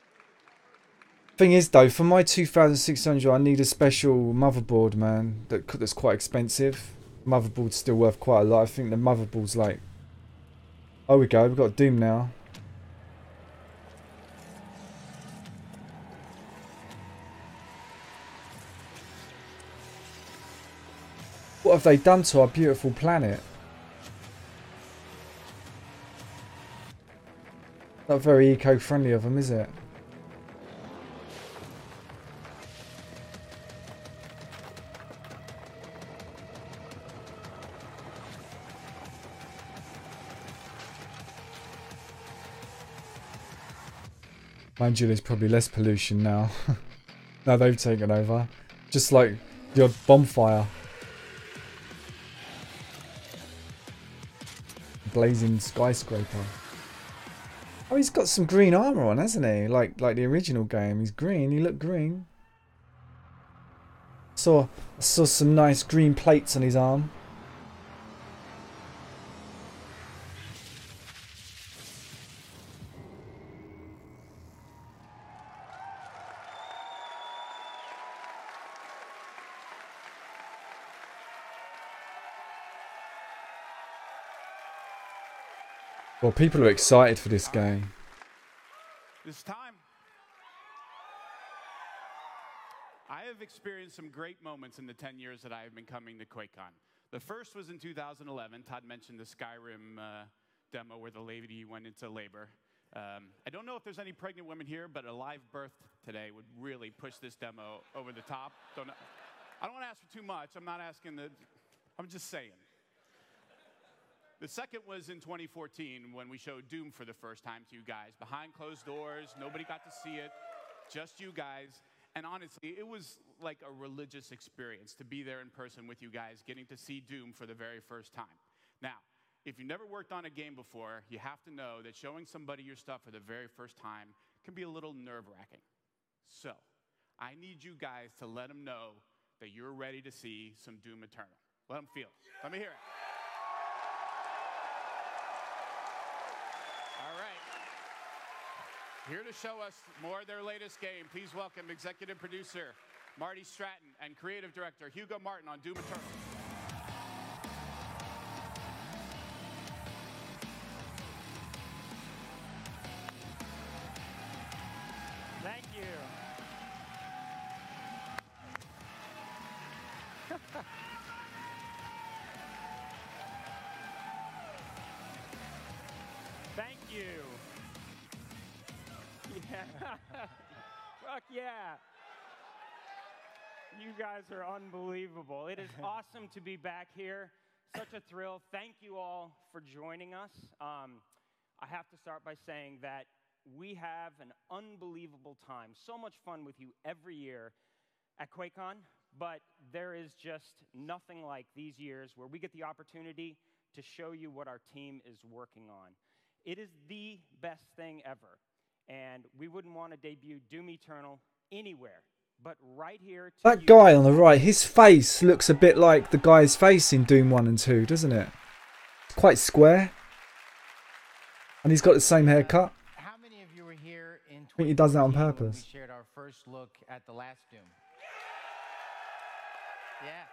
Thing is though, for my 2600 I need a special motherboard, man, that's quite expensive. Motherboard's still worth quite a lot. I think the motherboard's like... Oh, we go, we've got Doom now. What have they done to our beautiful planet? Not very eco-friendly of them, is it? Mind you, there's probably less pollution now. Now they've taken over. Just like the odd bonfire. Blazing skyscraper. Oh, he's got some green armor on, hasn't he? Like the original game. He's green. He looked green. I saw some nice green plates on his arm. Well, people are excited for this game. This time, I have experienced some great moments in the 10 years that I have been coming to QuakeCon. The first was in 2011. Todd mentioned the Skyrim demo where the lady went into labor. I don't know if there's any pregnant women here, but a live birth today would really push this demo over the top. I don't want to ask for too much. I'm not asking I'm just saying. The second was in 2014 when we showed Doom for the first time to you guys. Behind closed doors, nobody got to see it, just you guys. And honestly, it was like a religious experience to be there in person with you guys, getting to see Doom for the very first time. Now, if you've never worked on a game before, you have to know that showing somebody your stuff for the very first time can be a little nerve-wracking. So, I need you guys to let them know that you're ready to see some Doom Eternal. Let them feel it. Let me hear it. All right. Here to show us more of their latest game, please welcome executive producer Marty Stratton and creative director Hugo Martin on Doom Eternal. Thank you. Thank you. Yeah. Fuck yeah. You guys are unbelievable. It is awesome to be back here. Such a thrill. Thank you all for joining us. I have to start by saying that we have an unbelievable time. So much fun with you every year at QuakeCon, but there is just nothing like these years where we get the opportunity to show you what our team is working on. It is the best thing ever, and we wouldn't want to debut Doom Eternal anywhere but right here. That guy on the right, his face looks a bit like the guy's face in Doom 1 and 2, doesn't it? It's quite square. And he's got the same haircut. How many of you were here in 2014 I think he does that on when purpose. we shared our first look at the last Doom? Yeah.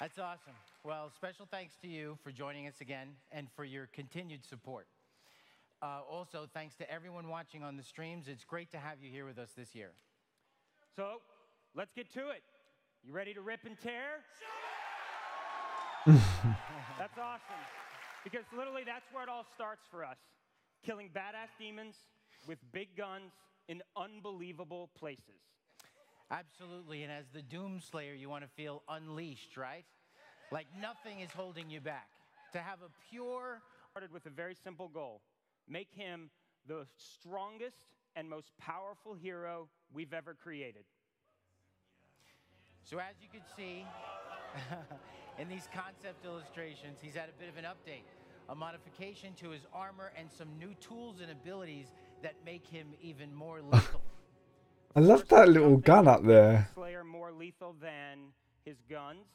That's awesome. Well, special thanks to you for joining us again and for your continued support. Also, thanks to everyone watching on the streams. It's great to have you here with us this year. So, let's get to it. You ready to rip and tear? That's awesome. Because literally that's where it all starts for us. Killing badass demons with big guns in unbelievable places. Absolutely, and as the Doom Slayer, you want to feel unleashed, right? Like nothing is holding you back. To have a pure... Started with a very simple goal. Make him the strongest and most powerful hero we've ever created. So as you can see, in these concept illustrations, he's had a bit of an update. A modification to his armor and some new tools and abilities that make him even more lethal. I love that little gun up there. Slayer more lethal than his guns.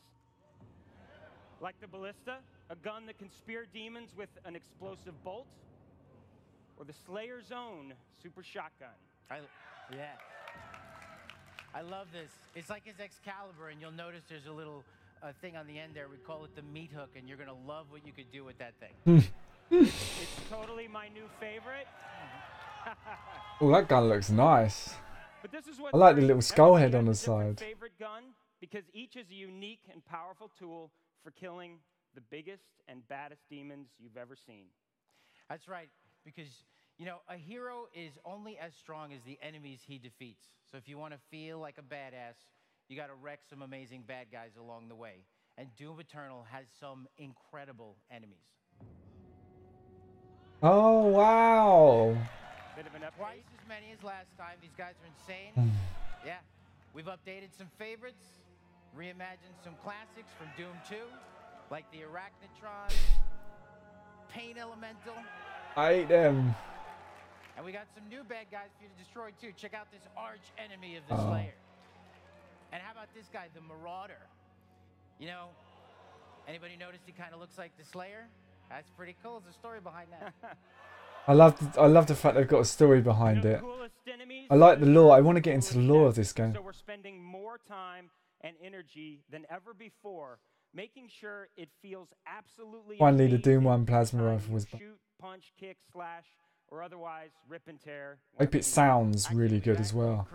Like the Ballista, a gun that can spear demons with an explosive bolt. Or the Slayer's own super shotgun. Yeah. I love this. It's like his Excalibur, and you'll notice there's a little thing on the end there. We call it the meat hook, and you're going to love what you could do with that thing. It's totally my new favorite. Oh, that gun looks nice. But this is what I like the little skull head on the side. Favorite gun because each is a unique and powerful tool for killing the biggest and baddest demons you've ever seen. That's right, because you know, a hero is only as strong as the enemies he defeats. So if you want to feel like a badass, you got to wreck some amazing bad guys along the way. And Doom Eternal has some incredible enemies. Oh, wow. Bit of an update. Twice as many as last time. These guys are insane. Yeah. We've updated some favorites, reimagined some classics from Doom 2, like the Arachnotron, Pain Elemental. I ate them. And we got some new bad guys for you to destroy too. Check out this arch enemy of the Slayer. And how about this guy, the Marauder? You know, anybody notice he kind of looks like the Slayer? That's pretty cool. There's a story behind that. I love the fact they've got a story behind it. I like the lore. I want to get into the lore of this game. So we're spending more time and energy than ever before, making sure it feels absolutely Finally, the Doom 1 plasma rifle was back. Shoot, punch, kick, slash, or otherwise rip and tear. I hope it sounds really good as well.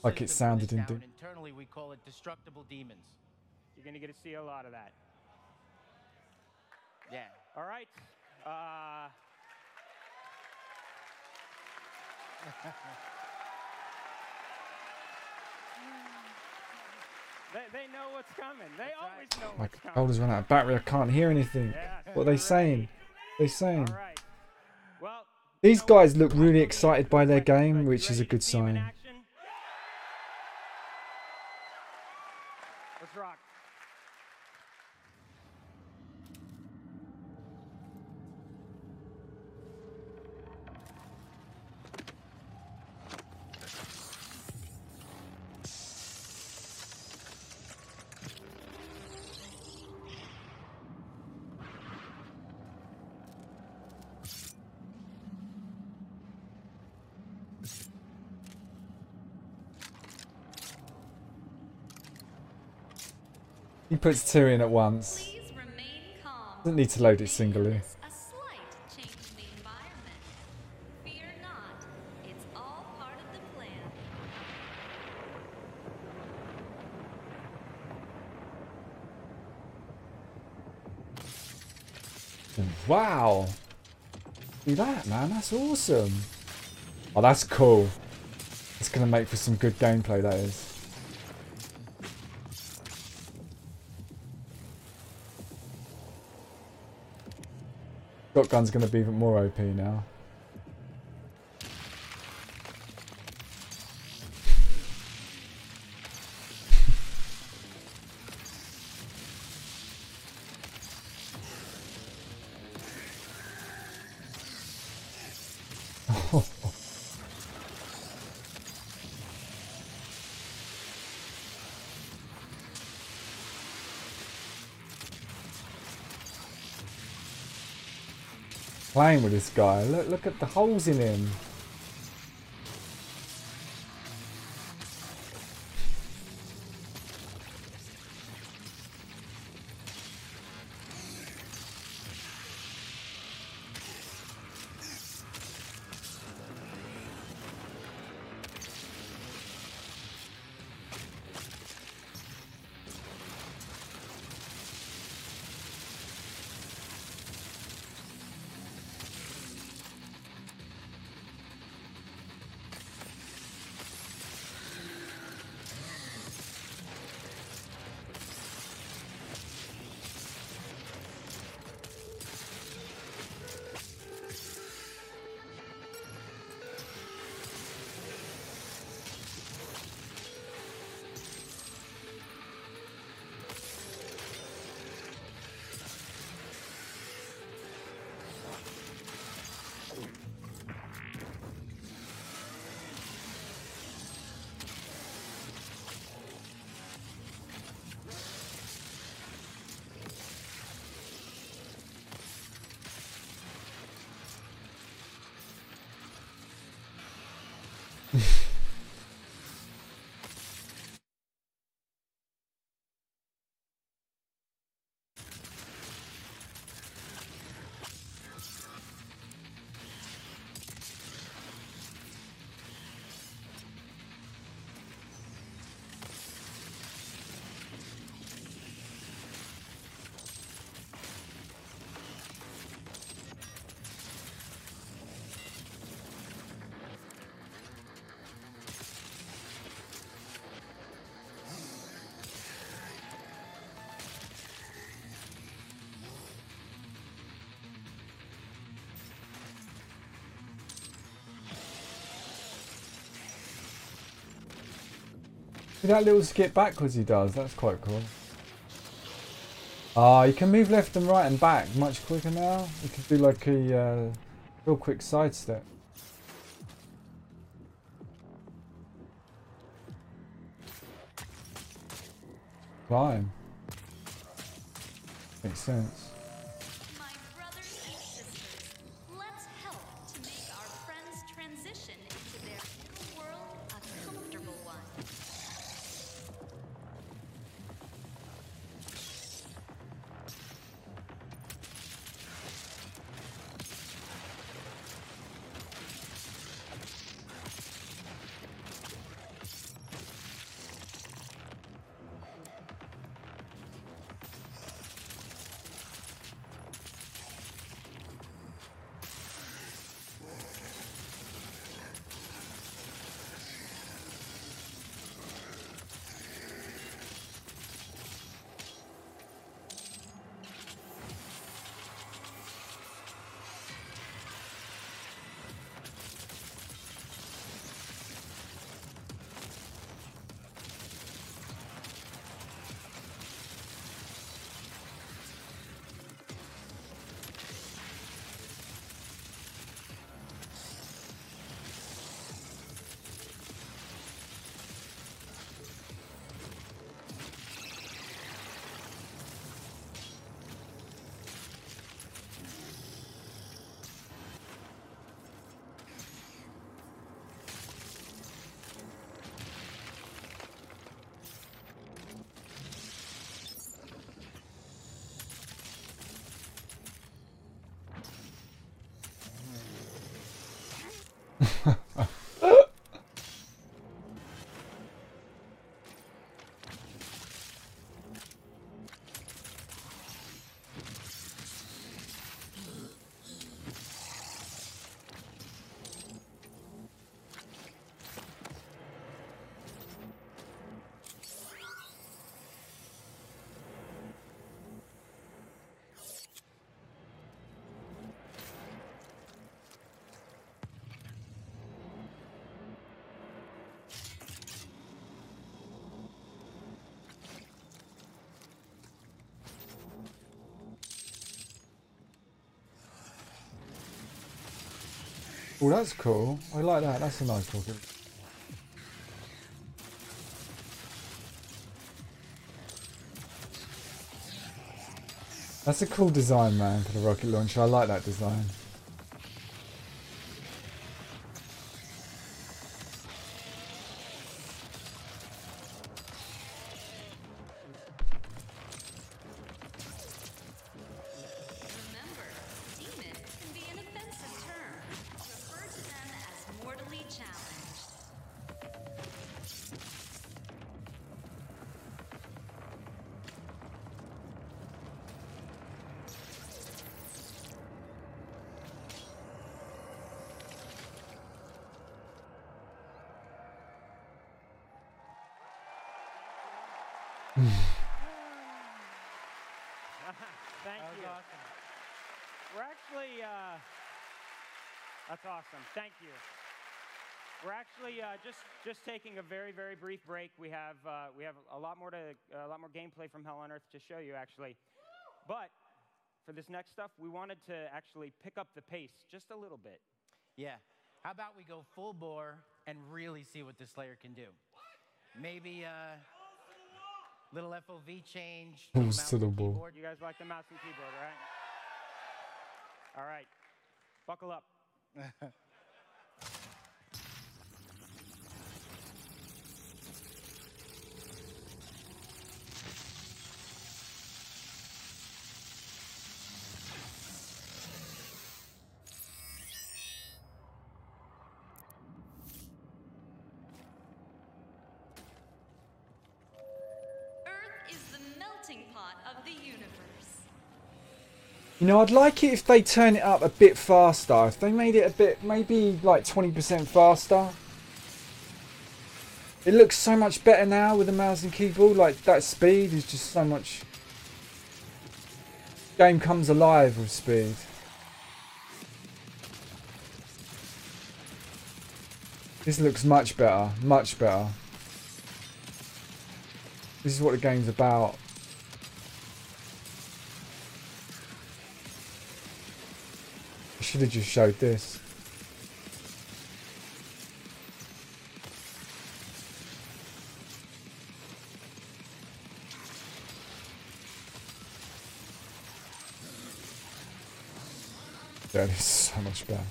Like it sounded in Doom. Internally, we call it destructible demons. You're going to get to see a lot of that. Yeah. All right. They know what's coming. They always know My what's coming. controller's run out of battery. I can't hear anything. What are they saying? They're saying. All right. Well, these guys look really excited by their game, which is a good sign. Let's rock. He puts 2 in at once. Doesn't need to load it singly. Wow! See that, man? That's awesome. Oh, that's cool. It's gonna make for some good gameplay, that is. Shotgun's gonna be even more OP now. Playing with this guy. Look at the holes in him. See that little skip backwards he does? That's quite cool. Ah, you can move left and right and back much quicker now. You can do like a real quick sidestep. Climb. Makes sense. Oh, that's cool. I like that. That's a nice rocket. That's a cool design, man, for the rocket launcher. I like that design. Remember, demon can be an offensive term. Refer to them as mortally challenged. Thank you. Awesome. We're actually, that's awesome. Thank you. We're actually just taking a very, very brief break. We have a lot more gameplay from Hell on Earth to show you actually, but for this next stuff, we wanted to actually pick up the pace just a little bit. Yeah. How about we go full bore and really see what this Slayer can do? Maybe little FOV change. Balls to the ball. Keyboard. You guys like the mouse and keyboard, right? All right. Buckle up. Earth is the melting pot of the universe. You know, I'd like it if they turn it up a bit faster. If they made it a bit, maybe like 20% faster. It looks so much better now with the mouse and keyboard. Like, that speed is just so much... Game comes alive with speed. This looks much better. Much better. This is what the game's about. I should have just showed this. Yeah, this is so much better.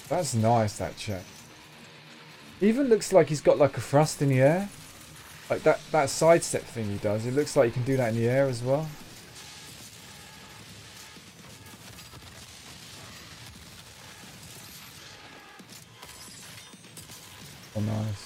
That's nice, that check. Even looks like he's got like a thrust in the air. Like that sidestep thing he does. It looks like he can do that in the air as well. Oh, nice.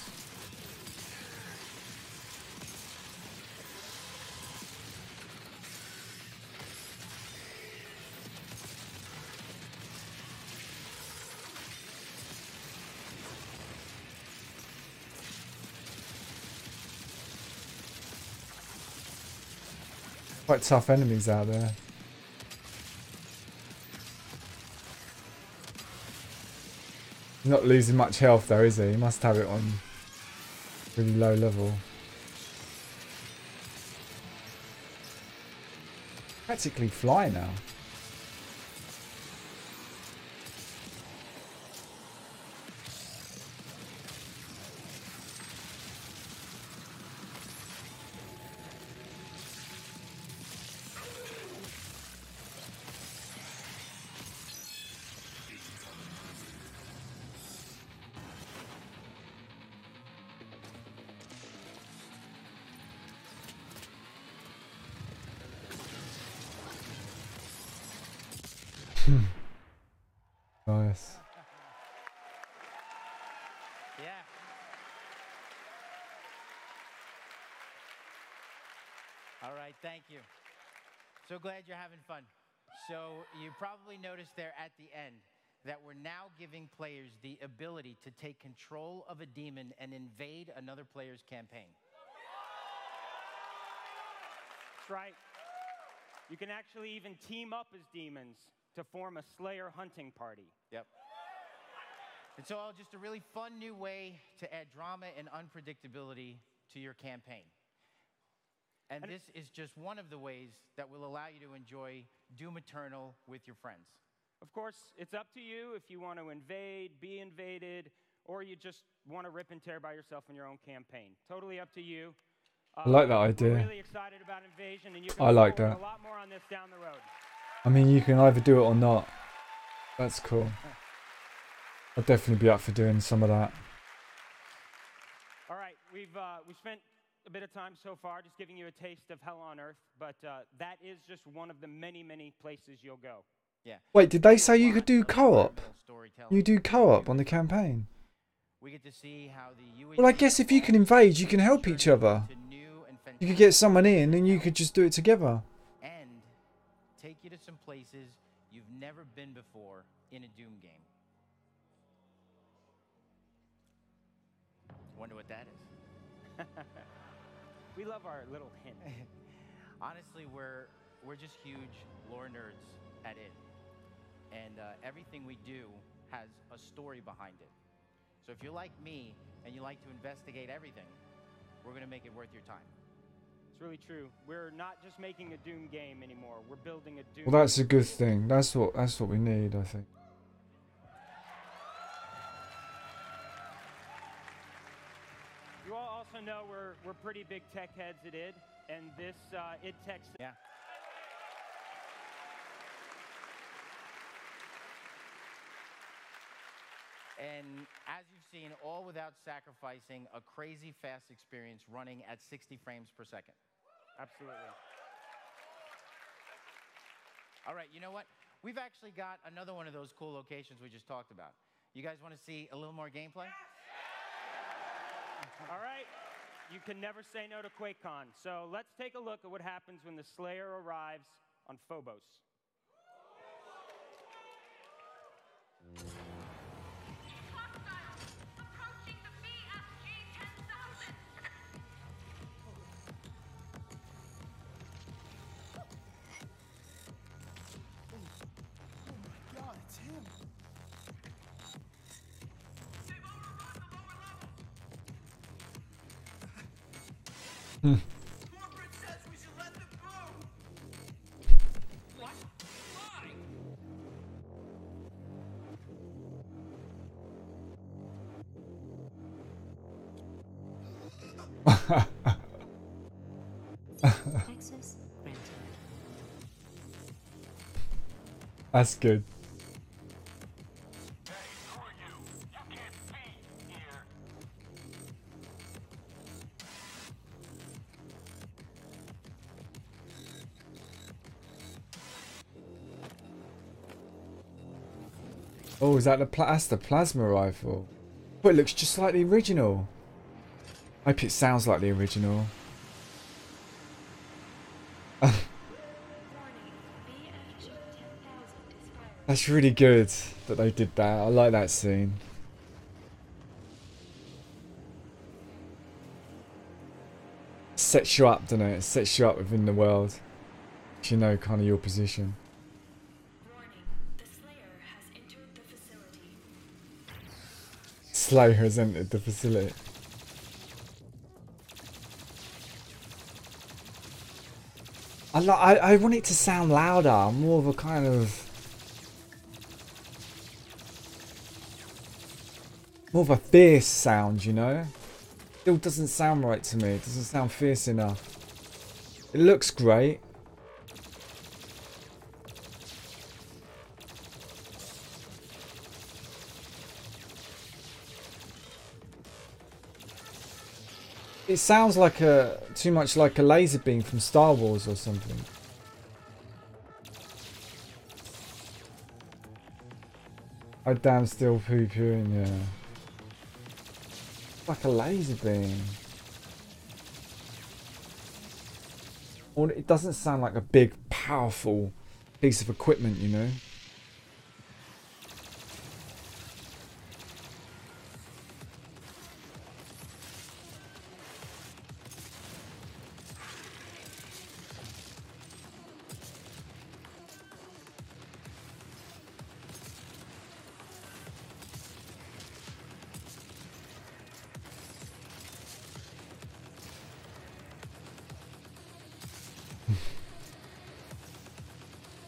Quite tough enemies out there. He's not losing much health though, is he? He must have it on really low level. Practically fly now. Nice. Yeah. All right, thank you. So glad you're having fun. So you probably noticed there at the end that we're now giving players the ability to take control of a demon and invade another player's campaign. That's right. You can actually even team up as demons to form a Slayer hunting party. Yep. It's all just a really fun new way to add drama and unpredictability to your campaign. And this is just one of the ways that will allow you to enjoy Doom Eternal with your friends. Of course, it's up to you if you want to invade, be invaded, or you just want to rip and tear by yourself in your own campaign. Totally up to you. I like that idea. We're really excited about Invasion, and you can I like forward that. a lot more on this down the road. I mean, you can either do it or not. That's cool. I'll definitely be up for doing some of that. All right, we've spent a bit of time so far just giving you a taste of hell on earth, but that is just one of the many, many places you'll go. Yeah. Wait, did they say you could do co-op? You do co-op on the campaign? We get to see how the Well, I guess if you can invade, you can help each other. You could get someone in and you could just do it together. and take you to some places you've never been before in a Doom game. Wonder what that is. We love our little hint. Honestly, we're just huge lore nerds at it. And everything we do has a story behind it. So if you're like me and you like to investigate everything, we're going to make it worth your time. It's really true. We're not just making a Doom game anymore. We're building a Doom. Well, that's a good thing. That's what we need, I think. You all also know we're pretty big tech heads at id, and this id tech. Yeah. And as you've seen, all without sacrificing a crazy fast experience running at 60 frames per second. Absolutely. All right, you know what? We've actually got another one of those cool locations we just talked about. You guys want to see a little more gameplay? All right. You can never say no to QuakeCon. So let's take a look at what happens when the Slayer arrives on Phobos. God, it's him. Corporate says we should let them through. What? Why? Access granted. That's good. Oh, is that that's the plasma rifle? Oh, it looks just like the original. I hope it sounds like the original. That's really good that they did that. I like that scene. Sets you up, doesn't it? It sets you up within the world. You know kind of your position. Slayer has entered the facility. I want it to sound louder, more of a kind of... more of a fierce sound, you know? Still doesn't sound right to me, it doesn't sound fierce enough. It looks great. It sounds like too much like a laser beam from Star Wars or something. I damn still poo-pooing, yeah. It's like a laser beam. Or it doesn't sound like a big, powerful piece of equipment, you know?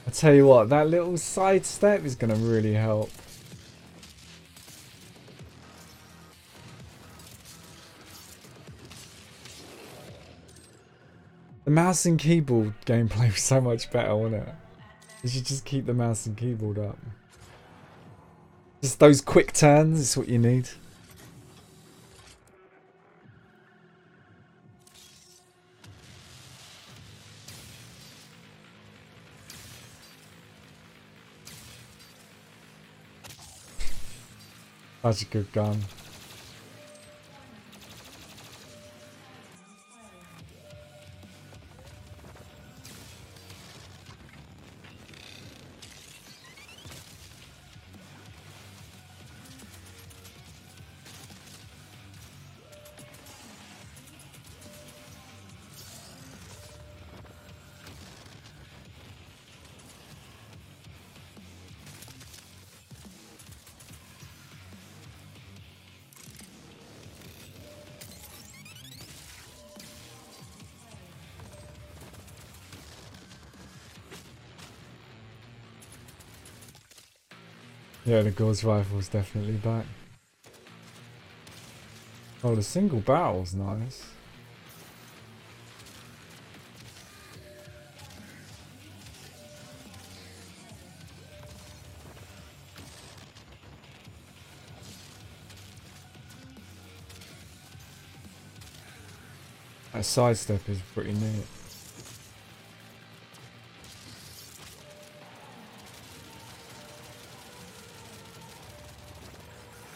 I tell you what, that little side step is going to really help. The mouse and keyboard gameplay was so much better, wasn't it? You should just keep the mouse and keyboard up. Just those quick turns is what you need. Such a good gun. Yeah, the Gauss rifle's definitely back. Oh, the single barrel's nice. That sidestep is pretty neat.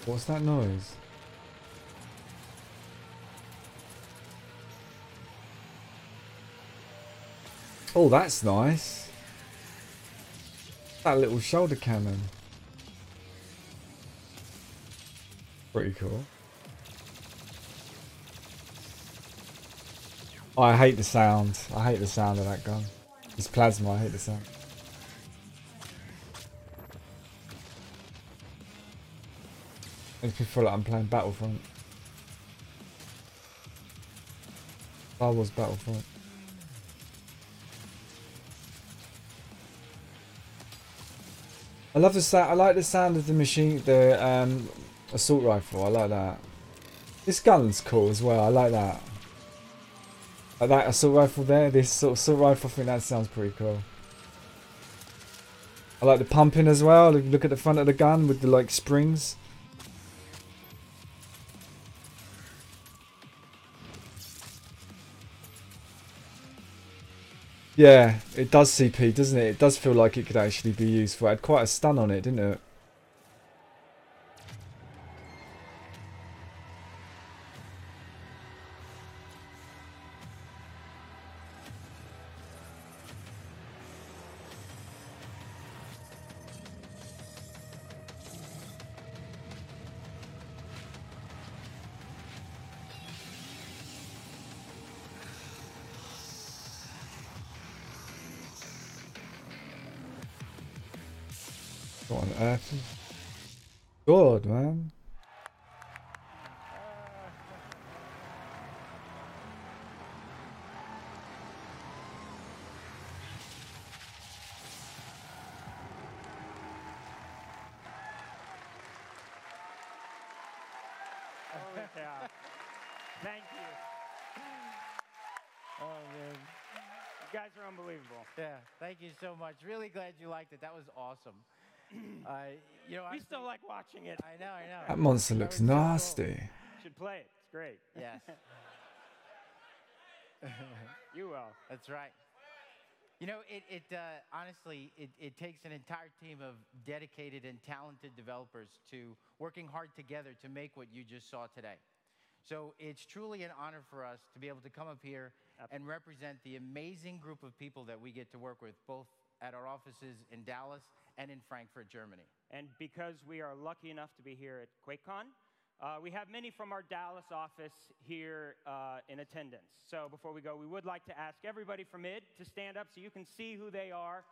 What's that noise? Oh, that's nice. That little shoulder cannon. Pretty cool. Oh, I hate the sound. I hate the sound of that gun. It's plasma, I hate the sound. Makes me feel like I'm playing Battlefront. Star Wars Battlefront. I love the sound. I like the sound of the machine, the assault rifle. I like that. This gun's cool as well. I like that. Like that assault rifle there. This sort of assault rifle. I think that sounds pretty cool. I like the pumping as well. Look at the front of the gun with the like springs. Yeah, it does CP, doesn't it? It does feel like it could actually be useful. It had quite a stun on it, didn't it? What on earth? Good, man. Holy cow. Thank you. Oh, man. You guys are unbelievable. Yeah, thank you so much. Really glad you liked it. That was awesome. You know, We still like watching it. I know, I know. That monster looks was so cool. nasty. Should play it. It's great. Yes. You will. That's right. You know, honestly, it takes an entire team of dedicated and talented developers to working hard together to make what you just saw today. So it's truly an honor for us to be able to come up here and represent the amazing group of people that we get to work with, both at our offices in Dallas and in Frankfurt, Germany. And because we are lucky enough to be here at QuakeCon, we have many from our Dallas office here in attendance. So before we go, we would like to ask everybody from id to stand up so you can see who they are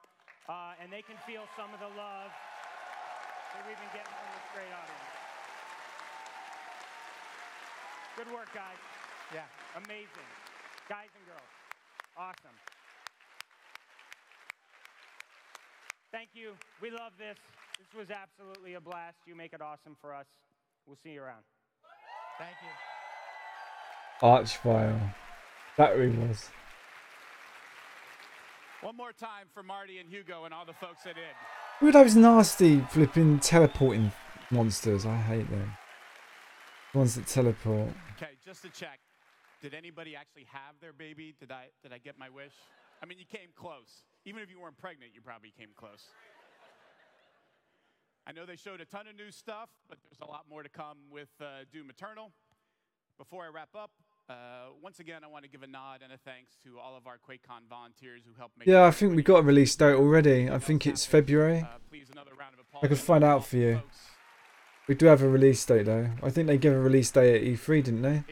and they can feel some of the love that we've been getting from this great audience. Good work, guys. Yeah. Amazing. Guys and girls. Awesome. Thank you. We love this. This was absolutely a blast. You make it awesome for us. We'll see you around. Thank you. Archvile. That really was. One more time for Marty and Hugo and all the folks that did. Who are those nasty flipping teleporting monsters? I hate them. The ones that teleport. Okay, just to check. Did anybody actually have their baby? Did I get my wish? I mean, you came close. Even if you weren't pregnant, you probably came close. I know they showed a ton of new stuff, but there's a lot more to come with Doom Eternal. Before I wrap up, once again, I want to give a nod and a thanks to all of our QuakeCon volunteers who helped make. Yeah, I think we got a release date already. I think it's February. I could find out for you. We do have a release date though. I think they gave a release date at E3, didn't they?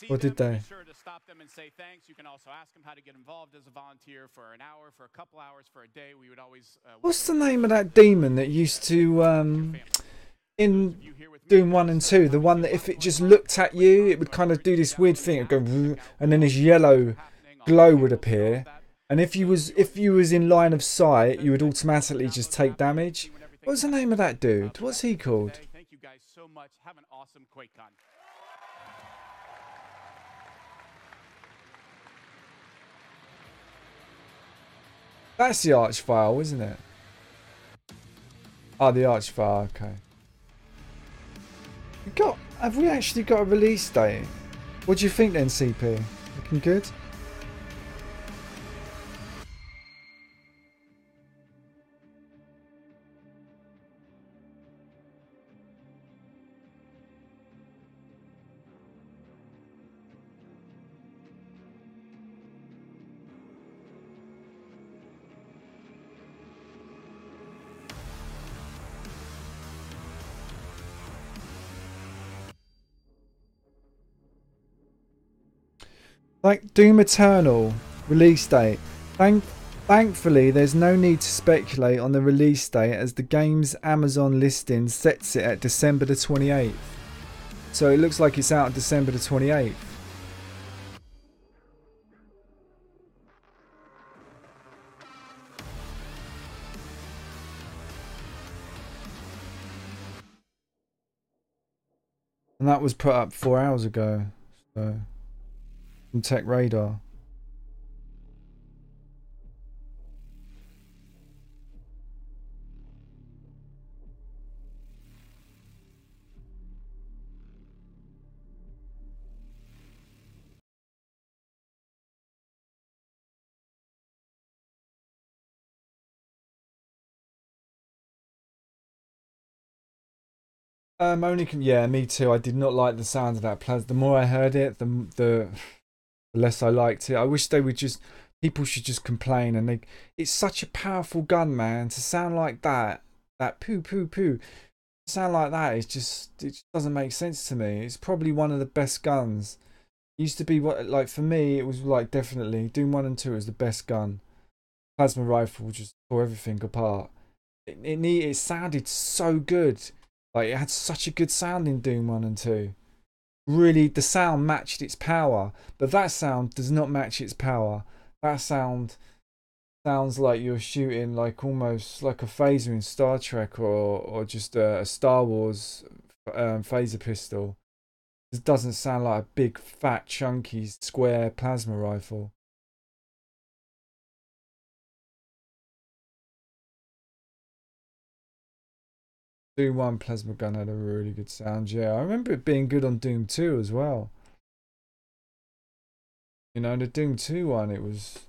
Or did they? Be sure to stop them and say thanks. You can also ask them how to get involved as a volunteer for an hour, for a couple hours, for a day. We would always. What's the name of that demon that used to in Doom 1 and 2? The one that if it just looked at you, it would kind of do this weird thing. It'd go, and then this yellow glow would appear. And if you was in line of sight, you would automatically just take damage. What was the name of that dude? What's he called? Thank you guys so much. Have an awesome QuakeCon. That's the Archvile, isn't it? Oh, the Archvile, okay. Have we actually got a release date? What do you think then, CP? Looking good? Like Doom Eternal release date. Thankfully, there's no need to speculate on the release date as the game's Amazon listing sets it at December the 28th. So it looks like it's out on December the 28th. And that was put up 4 hours ago. So. From Tech Radar. Yeah, me too. I did not like the sound of that plasma. The more I heard it, the less I liked it. I wish they would just, people should just complain, and it's such a powerful gun, man, to sound like that poo poo poo, sound like that, it just doesn't make sense to me. It's probably one of the best guns. It used to be what, like for me, it was like definitely Doom 1 and 2 is the best gun. Plasma rifle just tore everything apart. It sounded so good. Like it had such a good sound in Doom 1 and 2. Really, the sound matched its power, but that sound does not match its power. That sound sounds like you're shooting like almost like a phaser in Star Trek or just a Star Wars phaser pistol. It doesn't sound like a big, fat, chunky, square plasma rifle. Doom 1 plasma gun had a really good sound, yeah. I remember it being good on Doom 2 as well. You know, the Doom 2 one, it was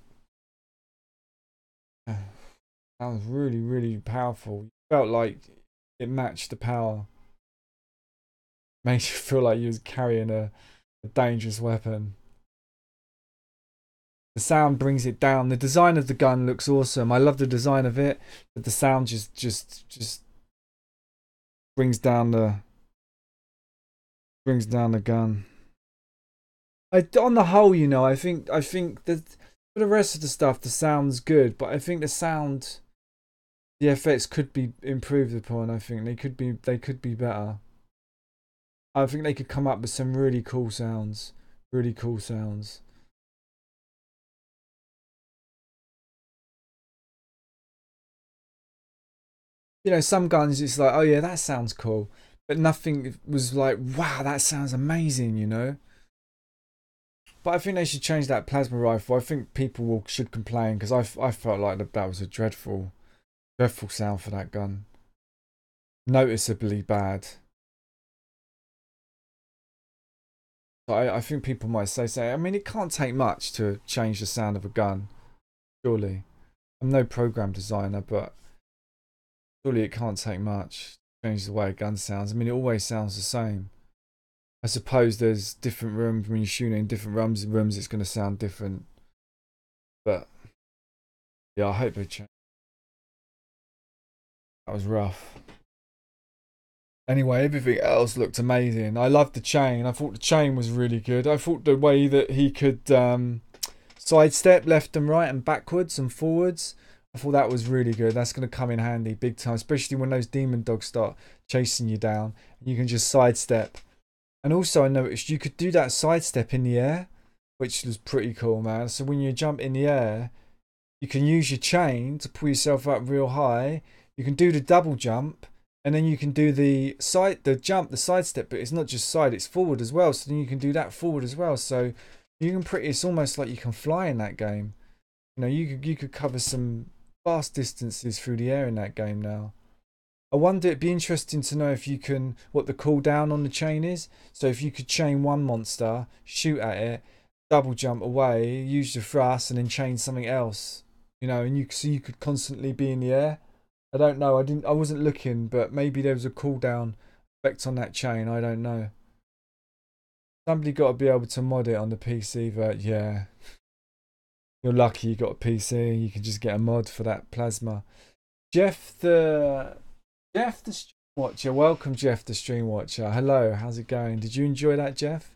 That was really, really powerful. Felt like it matched the power. Made you feel like you was carrying a dangerous weapon. The sound brings it down. The design of the gun looks awesome. I love the design of it, but the sound just brings down the gun. On the whole, you know, I think that for the rest of the stuff, the sound's good, but I think the effects could be improved upon. I think they could be better. I think they could come up with some really cool sounds. Really cool sounds. You know, some guns it's like, oh yeah, that sounds cool, but nothing was like, wow, that sounds amazing, you know. But I think they should change that plasma rifle. I think people should complain because I felt like that was a dreadful sound for that gun. Noticeably bad. I think people might say, I mean, it can't take much to change the sound of a gun, surely. I'm no program designer, but surely it can't take much to change the way a gun sounds. I mean, it always sounds the same. I suppose there's different rooms when you're shooting in different rooms it's going to sound different. But yeah, I hope they change. That was rough. Anyway, everything else looked amazing. I loved the chain. I thought the chain was really good. I thought the way that he could sidestep left and right and backwards and forwards, I thought that was really good. That's going to come in handy big time, especially when those demon dogs start chasing you down. You can just sidestep. And also I noticed you could do that sidestep in the air, which was pretty cool, man. So when you jump in the air, you can use your chain to pull yourself up real high. You can do the double jump, and then you can do the sidestep, but it's not just side, it's forward as well. So then you can do that forward as well. So you can it's almost like you can fly in that game. You know, you could cover some vast distances through the air in that game now. I wonder, it'd be interesting to know if you can, what the cooldown on the chain is. So if you could chain one monster, shoot at it, double jump away, use your thrust, and then chain something else. You know, and you could constantly be in the air. I don't know. I wasn't looking, but maybe there was a cooldown effect on that chain. I don't know. Somebody got to be able to mod it on the PC, but yeah. You're lucky you got a PC and you can just get a mod for that plasma. Jeff the Stream Watcher. Welcome, Jeff the Stream Watcher. Hello, how's it going? Did you enjoy that, Jeff?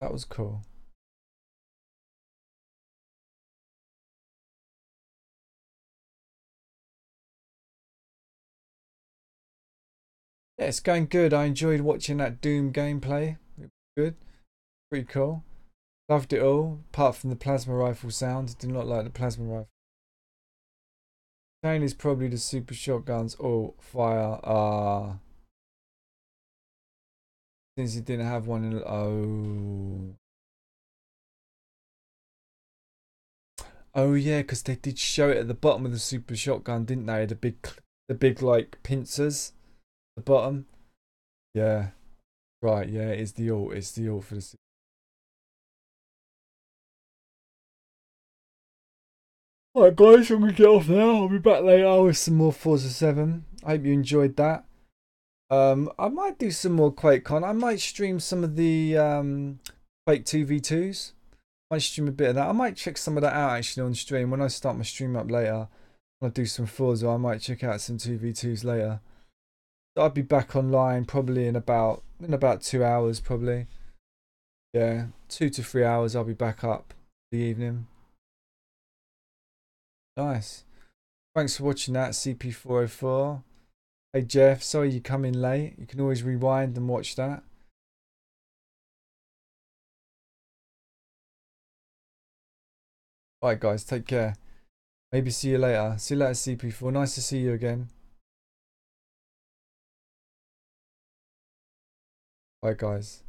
That was cool. Yeah, it's going good. I enjoyed watching that Doom gameplay. It was good. Pretty cool. Loved it all, apart from the plasma rifle sound. Did not like the plasma rifle. Chain is probably the super shotguns. Oh, fire. Since he didn't have one in... Oh yeah, because they did show it at the bottom of the super shotgun, didn't they? The big like pincers at the bottom. Yeah. Right, yeah, it's the ult. It's the ult for the... Alright guys, I'm going to get off now. I'll be back later with some more Forza 7. I hope you enjoyed that. I might do some more QuakeCon. I might stream some of the Quake 2v2s. Might stream a bit of that. I might check some of that out actually on stream. When I start my stream up later, when I do some Forza, I might check out some 2v2s later. So I'll be back online probably in about 2 hours probably. Yeah, 2 to 3 hours I'll be back up the evening. Nice. Thanks for watching that, CP404. Hey Jeff, sorry you come in late. You can always rewind and watch that. Alright guys, take care. Maybe see you later. See you later, CP4. Nice to see you again. Bye guys.